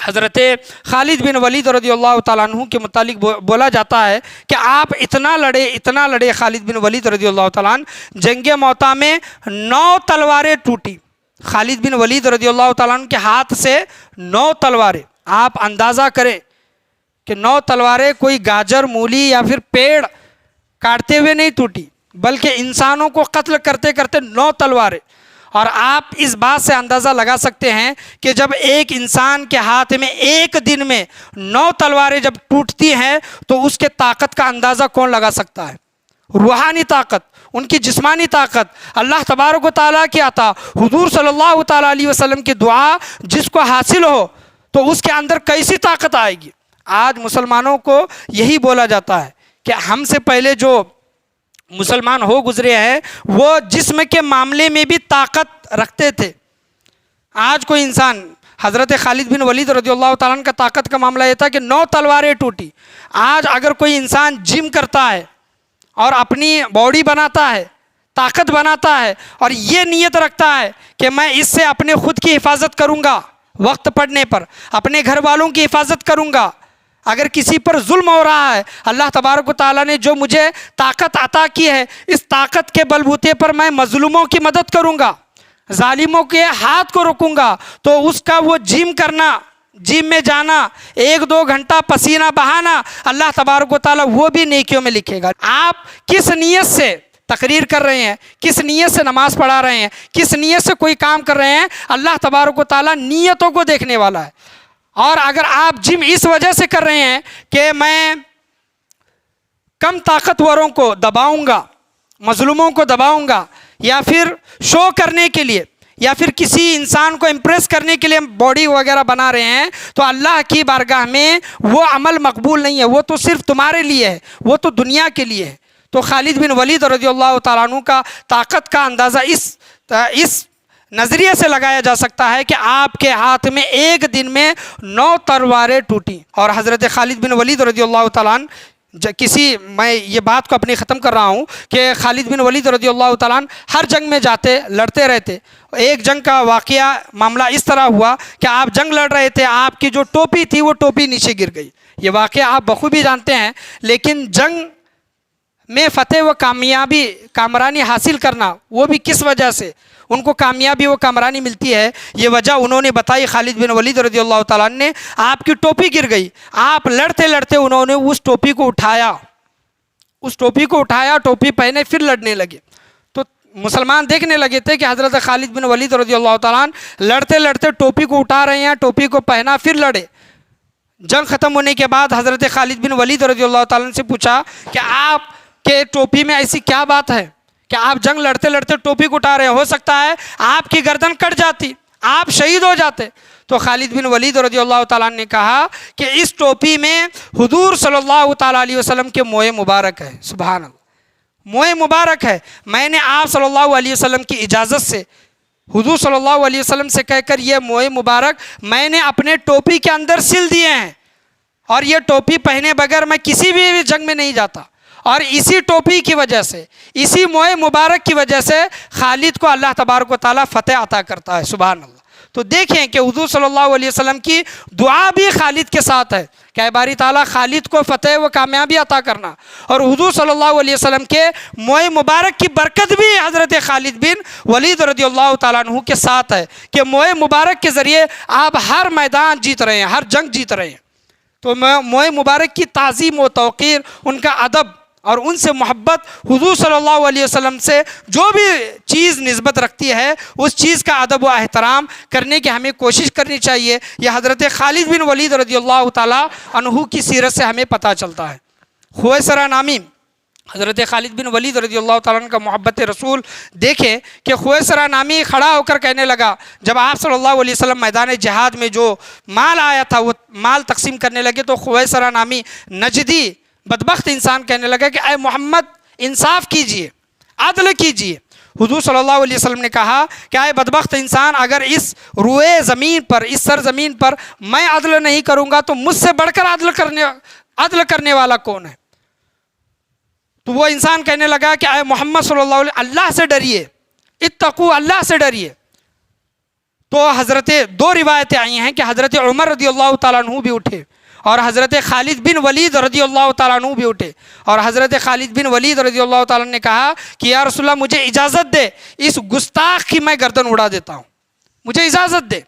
حضرت خالد بن ولید رضی اللہ تعالیٰ عنہ کے متعلق بولا جاتا ہے کہ آپ اتنا لڑے خالد بن ولید رضی اللہ تعالیٰ عنہ، جنگ موطا میں 9 تلواریں ٹوٹی۔ خالد بن ولید رضی اللہ تعالیٰ عنہ کے ہاتھ سے 9 تلواریں، آپ اندازہ کریں کہ 9 تلواریں کوئی گاجر، مولی یا پھر پیڑ کاٹتے ہوئے نہیں ٹوٹی، بلکہ انسانوں کو قتل کرتے کرتے 9 تلواریں۔ اور آپ اس بات سے اندازہ لگا سکتے ہیں کہ جب ایک انسان کے ہاتھ میں ایک دن میں 9 تلواریں جب ٹوٹتی ہیں تو اس کے طاقت کا اندازہ کون لگا سکتا ہے؟ روحانی طاقت، ان کی جسمانی طاقت، اللہ تبارک و تعالیٰ کی عطا، حضور صلی اللہ تعالیٰ علیہ وسلم کی دعا جس کو حاصل ہو تو اس کے اندر کیسی طاقت آئے گی۔ آج مسلمانوں کو یہی بولا جاتا ہے کہ ہم سے پہلے جو مسلمان ہو گزرے ہیں وہ جسم کے معاملے میں بھی طاقت رکھتے تھے۔ آج کوئی انسان، حضرت خالد بن ولید رضی اللہ تعالیٰ عنہ کا طاقت کا معاملہ یہ تھا کہ 9 تلواریں ٹوٹی۔ آج اگر کوئی انسان جم کرتا ہے اور اپنی باڈی بناتا ہے، طاقت بناتا ہے اور یہ نیت رکھتا ہے کہ میں اس سے اپنے خود کی حفاظت کروں گا، وقت پڑنے پر اپنے گھر والوں کی حفاظت کروں گا، اگر کسی پر ظلم ہو رہا ہے اللہ تبارک و تعالیٰ نے جو مجھے طاقت عطا کی ہے اس طاقت کے بلبوتے پر میں مظلوموں کی مدد کروں گا، ظالموں کے ہاتھ کو روکوں گا، تو اس کا وہ جم کرنا، جم میں جانا، 1-2 گھنٹہ پسینہ بہانا، اللہ تبارک و تعالیٰ وہ بھی نیکیوں میں لکھے گا۔ آپ کس نیت سے تقریر کر رہے ہیں، کس نیت سے نماز پڑھا رہے ہیں، کس نیت سے کوئی کام کر رہے ہیں، اللہ تبارک و تعالیٰ نیتوں کو دیکھنے والا ہے۔ اور اگر آپ جم اس وجہ سے کر رہے ہیں کہ میں کم طاقتوروں کو دباؤں گا، مظلوموں کو دباؤں گا، یا پھر شو کرنے کے لیے، یا پھر کسی انسان کو امپریس کرنے کے لیے باڈی وغیرہ بنا رہے ہیں، تو اللہ کی بارگاہ میں وہ عمل مقبول نہیں ہے، وہ تو صرف تمہارے لیے ہے، وہ تو دنیا کے لیے ہے۔ تو خالد بن ولید رضی اللہ تعالیٰ عنہ کا طاقت کا اندازہ اس نظریے سے لگایا جا سکتا ہے کہ آپ کے ہاتھ میں ایک دن میں 9 تلواریں ٹوٹیں۔ اور حضرت خالد بن ولید رضی اللہ تعالیٰ عنہ میں یہ بات کو اپنی ختم کر رہا ہوں کہ خالد بن ولید رضی اللہ تعالیٰ عنہ ہر جنگ میں جاتے، لڑتے رہتے۔ ایک جنگ کا واقعہ معاملہ اس طرح ہوا کہ آپ جنگ لڑ رہے تھے، آپ کی جو ٹوپی تھی وہ ٹوپی نیچے گر گئی۔ یہ واقعہ آپ بخوبی جانتے ہیں، لیکن جنگ میں فتح و کامرانی حاصل کرنا، وہ بھی کس وجہ سے ان کو کامیابی و کامرانی ملتی ہے، یہ وجہ انہوں نے بتائی خالد بن ولید رضی اللہ تعالیٰ عنہ نے۔ آپ کی ٹوپی گر گئی، آپ لڑتے لڑتے انہوں نے اس ٹوپی کو اٹھایا، ٹوپی پہنے پھر لڑنے لگے۔ تو مسلمان دیکھنے لگے تھے کہ حضرت خالد بن ولید رضی اللہ تعالیٰ عنہ لڑتے لڑتے ٹوپی کو اٹھا رہے ہیں، ٹوپی کو پہنا پھر لڑے۔ جنگ ختم ہونے کے بعد حضرت خالد بن ولید رضی اللہ تعالیٰ عنہ سے پوچھا کہ آپ کہ ٹوپی میں ایسی کیا بات ہے کہ آپ جنگ لڑتے لڑتے ٹوپی کو اٹھا رہے ہیں، ہو سکتا ہے آپ کی گردن کٹ جاتی، آپ شہید ہو جاتے۔ تو خالد بن ولید رضی اللہ تعالیٰ عنہ نے کہا کہ اس ٹوپی میں حضور صلی اللہ تعالیٰ علیہ وسلم کے موئے مبارک ہے، سبحان اللہ، موئے مبارک ہے، میں نے آپ صلی اللہ علیہ وسلم کی اجازت سے، حضور صلی اللہ علیہ وسلم سے کہہ کر یہ موئے مبارک میں نے اپنے ٹوپی کے اندر سل دیے ہیں، اور یہ ٹوپی پہنے بغیر میں کسی بھی جنگ میں نہیں جاتا۔ اور اسی ٹوپی کی وجہ سے، اسی موئے مبارک کی وجہ سے خالد کو اللہ تبارک و تعالیٰ فتح عطا کرتا ہے، سبحان اللہ۔ تو دیکھیں کہ حضور صلی اللہ علیہ وسلم کی دعا بھی خالد کے ساتھ ہے کہ اے باری تعالیٰ خالد کو فتح و کامیابی عطا کرنا، اور حضور صلی اللہ علیہ وسلم کے موئے مبارک کی برکت بھی حضرت خالد بن ولید رضی اللہ تعالیٰ عنہ کے ساتھ ہے کہ موئے مبارک کے ذریعے آپ ہر میدان جیت رہے ہیں، ہر جنگ جیت رہے ہیں۔ تو موئے مبارک کی تعظیم و توقیر، ان کا ادب اور ان سے محبت، حضور صلی اللہ علیہ وسلم سے جو بھی چیز نسبت رکھتی ہے اس چیز کا ادب و احترام کرنے کی ہمیں کوشش کرنی چاہیے۔ یہ حضرت خالد بن ولید رضی اللہ تعالیٰ عنہ کی سیرت سے ہمیں پتہ چلتا ہے۔ خویسرہ نامی حضرت خالد بن ولید رضی اللہ تعالیٰ عنہ کا محبت رسول دیکھیں کہ خویسرہ نامی کھڑا ہو کر کہنے لگا، جب آپ صلی اللہ علیہ وسلم میدان جہاد میں جو مال آیا تھا وہ مال تقسیم کرنے لگے، تو خویسرہ نامی نجدی بدبخت انسان کہنے لگا کہ اے محمد انصاف کیجئے، عدل کیجئے۔ حضور صلی اللہ علیہ وسلم نے کہا کہ اے بدبخت انسان، اگر اس روئے زمین پر، اس سرزمین پر میں عدل نہیں کروں گا تو مجھ سے بڑھ کر عدل کرنے والا کون ہے؟ تو وہ انسان کہنے لگا کہ اے محمد صلی اللہ علیہ وسلم، اللہ سے ڈریے، اتقوا، اللہ سے ڈریے۔ تو حضرت 2 روایتیں آئی ہیں کہ حضرت عمر رضی اللہ تعالیٰ عنہ بھی اٹھے اور حضرت خالد بن ولید رضی اللہ تعالیٰ عنہ بھی اٹھے، اور حضرت خالد بن ولید رضی اللہ تعالیٰ عنہ نے کہا کہ یا رسول اللہ مجھے اجازت دے، اس گستاخ کی میں گردن اڑا دیتا ہوں، مجھے اجازت دے۔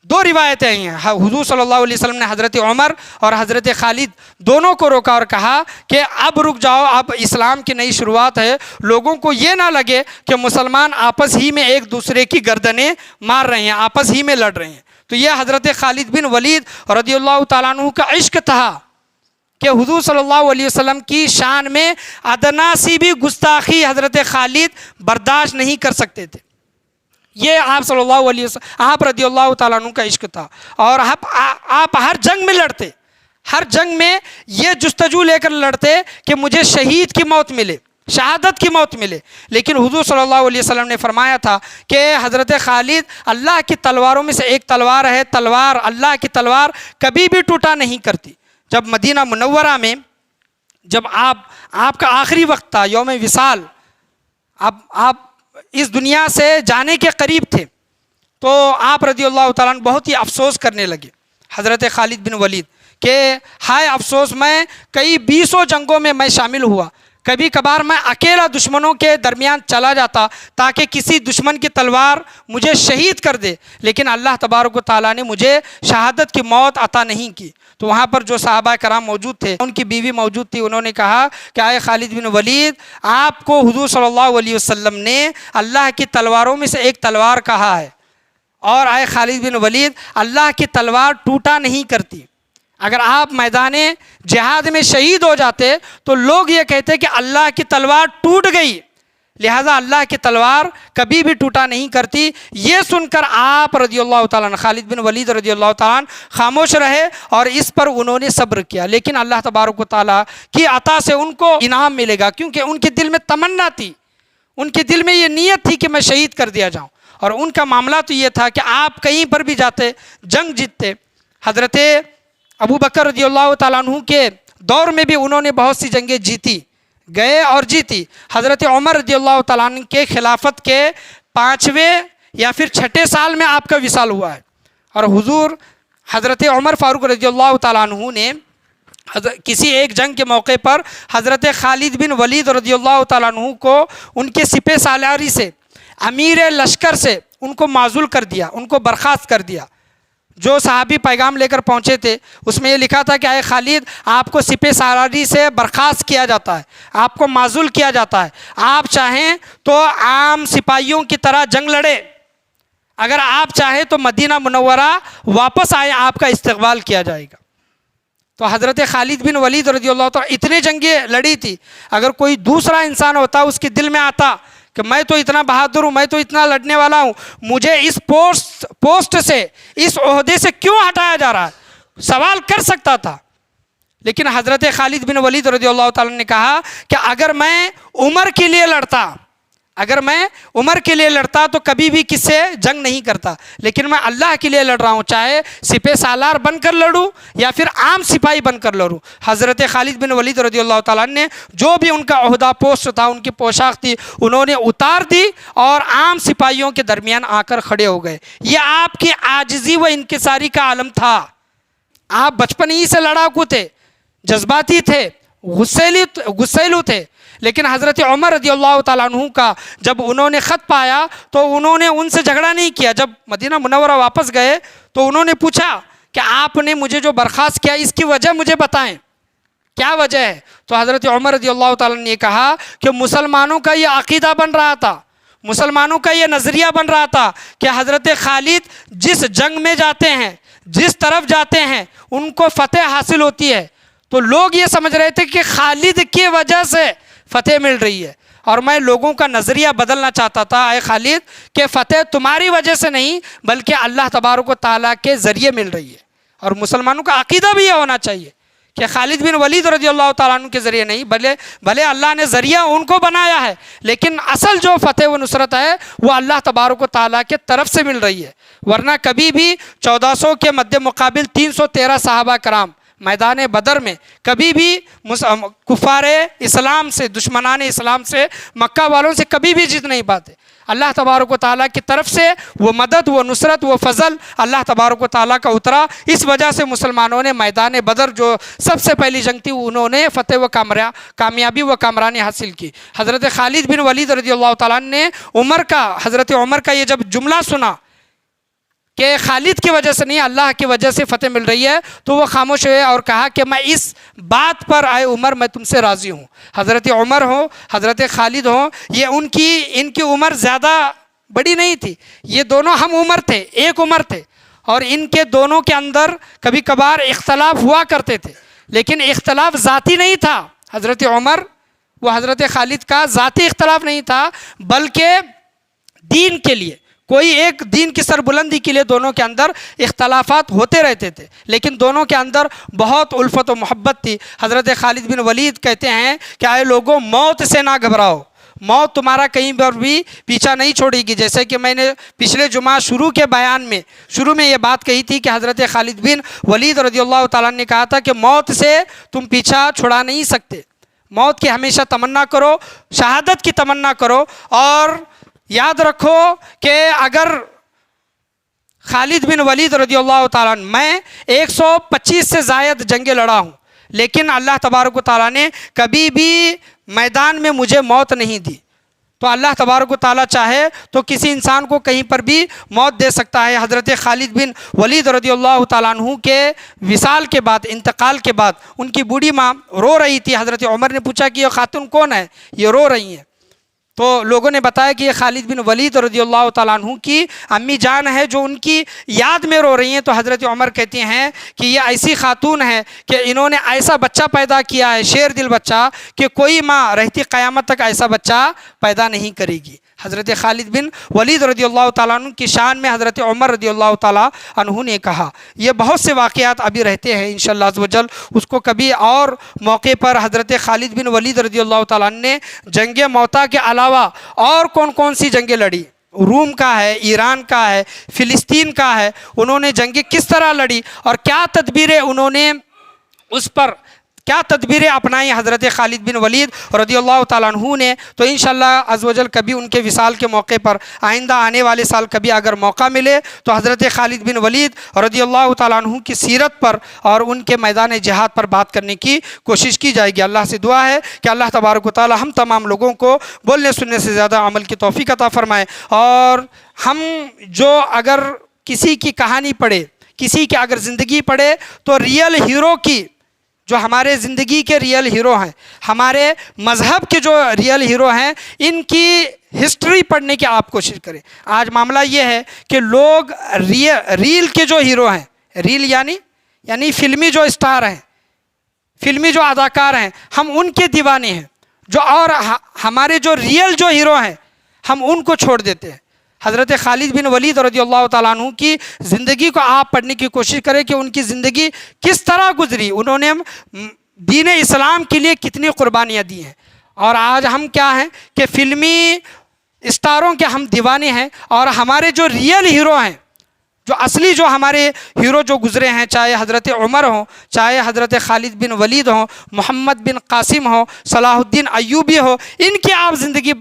2 روایتیں ہیں، حضور صلی اللہ علیہ وسلم نے حضرت عمر اور حضرت خالد دونوں کو روکا اور کہا کہ اب رک جاؤ، اب اسلام کی نئی شروعات ہے، لوگوں کو یہ نہ لگے کہ مسلمان آپس ہی میں ایک دوسرے کی گردنیں مار رہے ہیں، آپس ہی میں لڑ رہے ہیں۔ تو یہ حضرت خالد بن ولید رضی اللہ تعالیٰ عنہ کا عشق تھا کہ حضور صلی اللہ علیہ وسلم کی شان میں ادنا سی بھی گستاخی حضرت خالد برداشت نہیں کر سکتے تھے۔ یہ آپ صلی اللہ علیہ وسلم، آپ رضی اللہ تعالیٰ عنہ کا عشق تھا، اور آپ ہر جنگ میں لڑتے، ہر جنگ میں یہ جستجو لے کر لڑتے کہ مجھے شہید کی موت ملے، شہادت کی موت ملے۔ لیکن حضور صلی اللہ علیہ وسلم نے فرمایا تھا کہ حضرت خالد اللہ کی تلواروں میں سے ایک تلوار ہے، تلوار اللہ کی تلوار کبھی بھی ٹوٹا نہیں کرتی۔ جب مدینہ منورہ میں جب آپ کا آخری وقت تھا، یوم وصال، اب آپ اس دنیا سے جانے کے قریب تھے تو آپ رضی اللہ تعالیٰ عنہ بہت ہی افسوس کرنے لگے حضرت خالد بن ولید کہ ہائے افسوس، میں کئی 20 جنگوں میں شامل ہوا، کبھی کبھار میں اکیلا دشمنوں کے درمیان چلا جاتا تاکہ کسی دشمن کی تلوار مجھے شہید کر دے، لیکن اللہ تبارک و تعالیٰ نے مجھے شہادت کی موت عطا نہیں کی۔ تو وہاں پر جو صحابہ کرام موجود تھے، ان کی بیوی موجود تھی، انہوں نے کہا کہ اے خالد بن ولید، آپ کو حضور صلی اللہ علیہ وسلم نے اللہ کی تلواروں میں سے ایک تلوار کہا ہے، اور اے خالد بن ولید، اللہ کی تلوار ٹوٹا نہیں کرتی۔ اگر آپ میدان جہاد میں شہید ہو جاتے تو لوگ یہ کہتے کہ اللہ کی تلوار ٹوٹ گئی، لہٰذا اللہ کی تلوار کبھی بھی ٹوٹا نہیں کرتی۔ یہ سن کر آپ رضی اللہ تعالیٰ عنہ، خالد بن ولید رضی اللہ تعالیٰ عنہ خاموش رہے اور اس پر انہوں نے صبر کیا، لیکن اللہ تبارک و تعالیٰ کی عطا سے ان کو انعام ملے گا، کیونکہ ان کے دل میں تمنا تھی، ان کے دل میں یہ نیت تھی کہ میں شہید کر دیا جاؤں، اور ان کا معاملہ تو یہ تھا کہ آپ کہیں پر بھی جاتے جنگ جیتتے۔ حضرت ابو بکر رضی اللہ تعالیٰ عنہ کے دور میں بھی انہوں نے بہت سی جنگیں جیتی، گئے اور جیتی۔ حضرت عمر رضی اللہ تعالیٰ عنہ کے خلافت کے 5ویں یا پھر 6 سال میں آپ کا وصال ہوا ہے، اور حضور حضرت عمر فاروق رضی اللہ تعالیٰ عنہ نے کسی ایک جنگ کے موقع پر حضرت خالد بن ولید رضی اللہ تعالیٰ عنہ کو ان کے سپہ سالاری سے، امیر لشکر سے ان کو معزول کر دیا، ان کو برخاست کر دیا۔ جو صحابی پیغام لے کر پہنچے تھے اس میں یہ لکھا تھا کہ اے خالد، آپ کو سپہ سالاری سے برخاست کیا جاتا ہے، آپ کو معزول کیا جاتا ہے، آپ چاہیں تو عام سپاہیوں کی طرح جنگ لڑے، اگر آپ چاہیں تو مدینہ منورہ واپس آئیں، آپ کا استقبال کیا جائے گا۔ تو حضرت خالد بن ولید رضی اللہ تعالیٰ اتنے جنگیں لڑی تھی، اگر کوئی دوسرا انسان ہوتا اس کے دل میں آتا کہ میں تو اتنا بہادر ہوں، میں تو اتنا لڑنے والا ہوں، مجھے اس پوسٹ سے، اس عہدے سے کیوں ہٹایا جا رہا ہے، سوال کر سکتا تھا۔ لیکن حضرت خالد بن ولید رضی اللہ تعالیٰ نے کہا کہ اگر میں عمر کے لیے لڑتا تو کبھی بھی کس سے جنگ نہیں کرتا، لیکن میں اللہ کے لیے لڑ رہا ہوں، چاہے سپہ سالار بن کر لڑوں یا پھر عام سپاہی بن کر لڑوں۔ حضرت خالد بن ولید رضی اللہ تعالیٰ نے جو بھی ان کا عہدہ پوسٹ تھا، ان کی پوشاک تھی، انہوں نے اتار دی اور عام سپاہیوں کے درمیان آ کر کھڑے ہو گئے۔ یہ آپ کی عاجزی و انکساری کا عالم تھا۔ آپ بچپن ہی سے لڑاکو تھے، جذباتی تھے، غسیلو تھے، لیکن حضرت عمر رضی اللہ تعالیٰ عنہ کا جب انہوں نے خط پایا تو انہوں نے ان سے جھگڑا نہیں کیا۔ جب مدینہ منورہ واپس گئے تو انہوں نے پوچھا کہ آپ نے مجھے جو برخاست کیا اس کی وجہ مجھے بتائیں، کیا وجہ ہے؟ تو حضرت عمر رضی اللہ تعالیٰ نے کہا کہ مسلمانوں کا یہ عقیدہ بن رہا تھا، مسلمانوں کا یہ نظریہ بن رہا تھا کہ حضرت خالد جس جنگ میں جاتے ہیں، جس طرف جاتے ہیں، ان کو فتح حاصل ہوتی ہے، تو لوگ یہ سمجھ رہے تھے کہ خالد کی وجہ سے فتح مل رہی ہے، اور میں لوگوں کا نظریہ بدلنا چاہتا تھا اے خالد کہ فتح تمہاری وجہ سے نہیں بلکہ اللہ تبارک و تعالیٰ کے ذریعے مل رہی ہے۔ اور مسلمانوں کا عقیدہ بھی یہ ہونا چاہیے کہ خالد بن ولید رضی اللہ تعالیٰ عنہ کے ذریعے نہیں، بھلے اللہ نے ذریعہ ان کو بنایا ہے، لیکن اصل جو فتح و نصرت ہے وہ اللہ تبارک و تعالیٰ کے طرف سے مل رہی ہے۔ ورنہ کبھی بھی 1400 کے مد مقابل 313 صحابہ کرام میدان بدر میں کبھی بھی کفار اسلام سے، دشمنان اسلام سے، مکہ والوں سے کبھی بھی جیت نہیں پاتے۔ اللہ تبارک و تعالیٰ کی طرف سے وہ مدد، وہ نصرت، وہ فضل اللہ تبارک و تعالیٰ کا اترا، اس وجہ سے مسلمانوں نے میدان بدر جو سب سے پہلی جنگ تھی انہوں نے فتح و کامیابی و کامرانی حاصل کی۔ حضرت خالد بن ولید رضی اللہ تعالیٰ نے حضرت عمر کا یہ جب جملہ سنا کہ خالد کی وجہ سے نہیں اللہ کی وجہ سے فتح مل رہی ہے، تو وہ خاموش ہوئے اور کہا کہ میں اس بات پر اے عمر میں تم سے راضی ہوں۔ حضرت عمر ہو، حضرت خالد ہو، یہ ان کی عمر زیادہ بڑی نہیں تھی، یہ دونوں ہم عمر تھے، ایک عمر تھے، اور ان کے دونوں کے اندر کبھی کبھار اختلاف ہوا کرتے تھے، لیکن اختلاف ذاتی نہیں تھا۔ حضرت عمر و حضرت خالد کا ذاتی اختلاف نہیں تھا، بلکہ دین کے لیے، کوئی ایک دین کی سربلندی کے لیے دونوں کے اندر اختلافات ہوتے رہتے تھے، لیکن دونوں کے اندر بہت الفت و محبت تھی۔ حضرت خالد بن ولید کہتے ہیں کہ اے لوگوں، موت سے نہ گھبراؤ، موت تمہارا کہیں پر بھی پیچھا نہیں چھوڑے گی۔ جیسے کہ میں نے پچھلے جمعہ شروع کے بیان میں یہ بات کہی تھی کہ حضرت خالد بن ولید رضی اللہ تعالیٰ نے کہا تھا کہ موت سے تم پیچھا چھڑا نہیں سکتے، موت کی ہمیشہ تمنا کرو، شہادت کی تمنا کرو، اور یاد رکھو کہ اگر خالد بن ولید رضی اللہ تعالیٰ عنہ، میں 125 سے زائد جنگیں لڑا ہوں، لیکن اللہ تبارک و تعالیٰ نے کبھی بھی میدان میں مجھے موت نہیں دی۔ تو اللہ تبارک و تعالیٰ چاہے تو کسی انسان کو کہیں پر بھی موت دے سکتا ہے۔ حضرت خالد بن ولید رضی اللہ تعالیٰ عنہ کے وصال کے بعد، انتقال کے بعد، ان کی بوڑھی ماں رو رہی تھی۔ حضرت عمر نے پوچھا کہ یہ خاتون کون ہے، یہ رو رہی ہیں؟ تو لوگوں نے بتایا کہ یہ خالد بن ولید رضی اللہ تعالیٰ عنہ کی امی جان ہے جو ان کی یاد میں رو رہی ہیں۔ تو حضرت عمر کہتے ہیں کہ یہ ایسی خاتون ہے کہ انہوں نے ایسا بچہ پیدا کیا ہے، شیر دل بچہ، کہ کوئی ماں رہتی قیامت تک ایسا بچہ پیدا نہیں کرے گی۔ حضرت خالد بن ولید رضی اللہ تعالیٰ عنہ کی شان میں حضرت عمر رضی اللہ تعالیٰ عنہ نے کہا۔ یہ بہت سے واقعات ابھی رہتے ہیں انشاءاللہ عز و جل، اس کو کبھی اور موقع پر حضرت خالد بن ولید رضی اللہ تعالیٰ عنہ نے جنگ موتا کے علاوہ اور کون کون سی جنگیں لڑی، روم کا ہے، ایران کا ہے، فلسطین کا ہے، انہوں نے جنگیں کس طرح لڑی اور کیا تدبیریں انہوں نے اس پر کیا تدبیریں اپنائی حضرت خالد بن ولید رضی اللہ تعالیٰ عنہ نے۔ تو انشاءاللہ عز و جل کبھی ان کے وصال کے موقع پر، آئندہ آنے والے سال کبھی اگر موقع ملے تو حضرت خالد بن ولید رضی اللہ تعالیٰ عنہ کی سیرت پر اور ان کے میدان جہاد پر بات کرنے کی کوشش کی جائے گی۔ اللہ سے دعا ہے کہ اللہ تبارک و تعالیٰ ہم تمام لوگوں کو بولنے سننے سے زیادہ عمل کی توفیق عطا فرمائے، اور ہم جو اگر کسی کی کہانی پڑھے، کسی کی اگر زندگی پڑھے، تو ریئل ہیرو کی، جو ہمارے زندگی کے ریئل ہیرو ہیں، ہمارے مذہب کے جو ریئل ہیرو ہیں، ان کی ہسٹری پڑھنے کی آپ کوشش کریں۔ آج معاملہ یہ ہے کہ لوگ ریل کے جو ہیرو ہیں، ریل یعنی فلمی جو اسٹار ہیں، فلمی جو اداکار ہیں، ہم ان کے دیوانے ہیں، اور ہمارے جو ریئل جو ہیرو ہیں ہم ان کو چھوڑ دیتے ہیں۔ حضرت خالد بن ولید رضی اللہ تعالیٰ عنہ کی زندگی کو آپ پڑھنے کی کوشش کریں کہ ان کی زندگی کس طرح گزری، انہوں نے دین اسلام کے لیے کتنی قربانیاں دی ہیں۔ اور آج ہم کیا ہیں کہ فلمی اسٹاروں کے ہم دیوانے ہیں، اور ہمارے جو ریئل ہیرو ہیں، جو اصلی جو ہمارے ہیرو جو گزرے ہیں، چاہے حضرت عمر ہوں، چاہے حضرت خالد بن ولید ہوں، محمد بن قاسم ہوں، صلاح الدین ایوبی ہو، ان کی آپ زندگی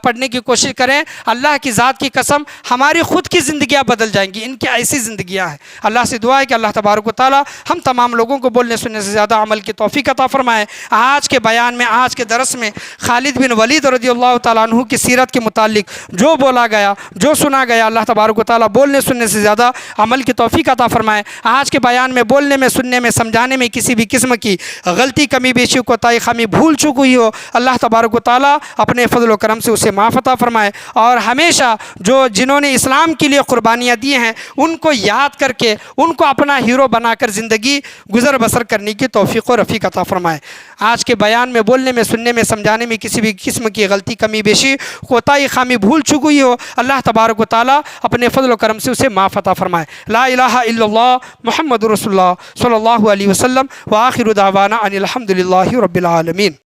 پڑھنے کی کوشش کریں۔ اللہ کی ذات کی قسم ہماری خود کی زندگیاں بدل جائیں گی، ان کی ایسی زندگیاں ہیں۔ اللہ سے دعا ہے کہ اللہ تبارک و تعالیٰ ہم تمام لوگوں کو بولنے سننے سے زیادہ عمل کی توفیق عطا فرمائے۔ آج کے بیان میں، آج کے درس میں خالد بن ولید رضی اللہ تعالیٰ عنہ کی سیرت کے متعلق جو بولا گیا، جو سنا گیا، اللہ تبارک و تعالیٰ بولنے سننے سے زیادہ عمل کی توفیق عطا فرمائے۔ آج کے بیان میں بولنے میں، سننے میں، سمجھانے میں کسی بھی قسم کی غلطی، کمی بیشی، کوتاہی، خامی، بھول چوک ہوئی ہو، اللہ تبارک و تعالیٰ اپنے فضل و کرم سے اسے معاف عطا فرمائے، اور ہمیشہ جنہوں نے اسلام کے لیے قربانیاں دی ہیں ان کو یاد کر کے ان کو اپنا ہیرو بنا کر زندگی گزر بسر کرنے کی توفیق و رفیق عطا فرمائے۔ آج کے بیان میں بولنے میں، سننے میں، سمجھانے میں کسی بھی قسم کی غلطی، کمی بیشی، کوتاہی، خامی، بھول چوک ہوئی ہو، اللہ تبارک و تعالیٰ اپنے فضل و کرم سے اسے معاف عطا فرمائے۔ لا الہ الا اللہ محمد رسول اللہ صلی اللہ علیہ وسلم، وآخر دعوانا ان الحمد للہ رب العالمین۔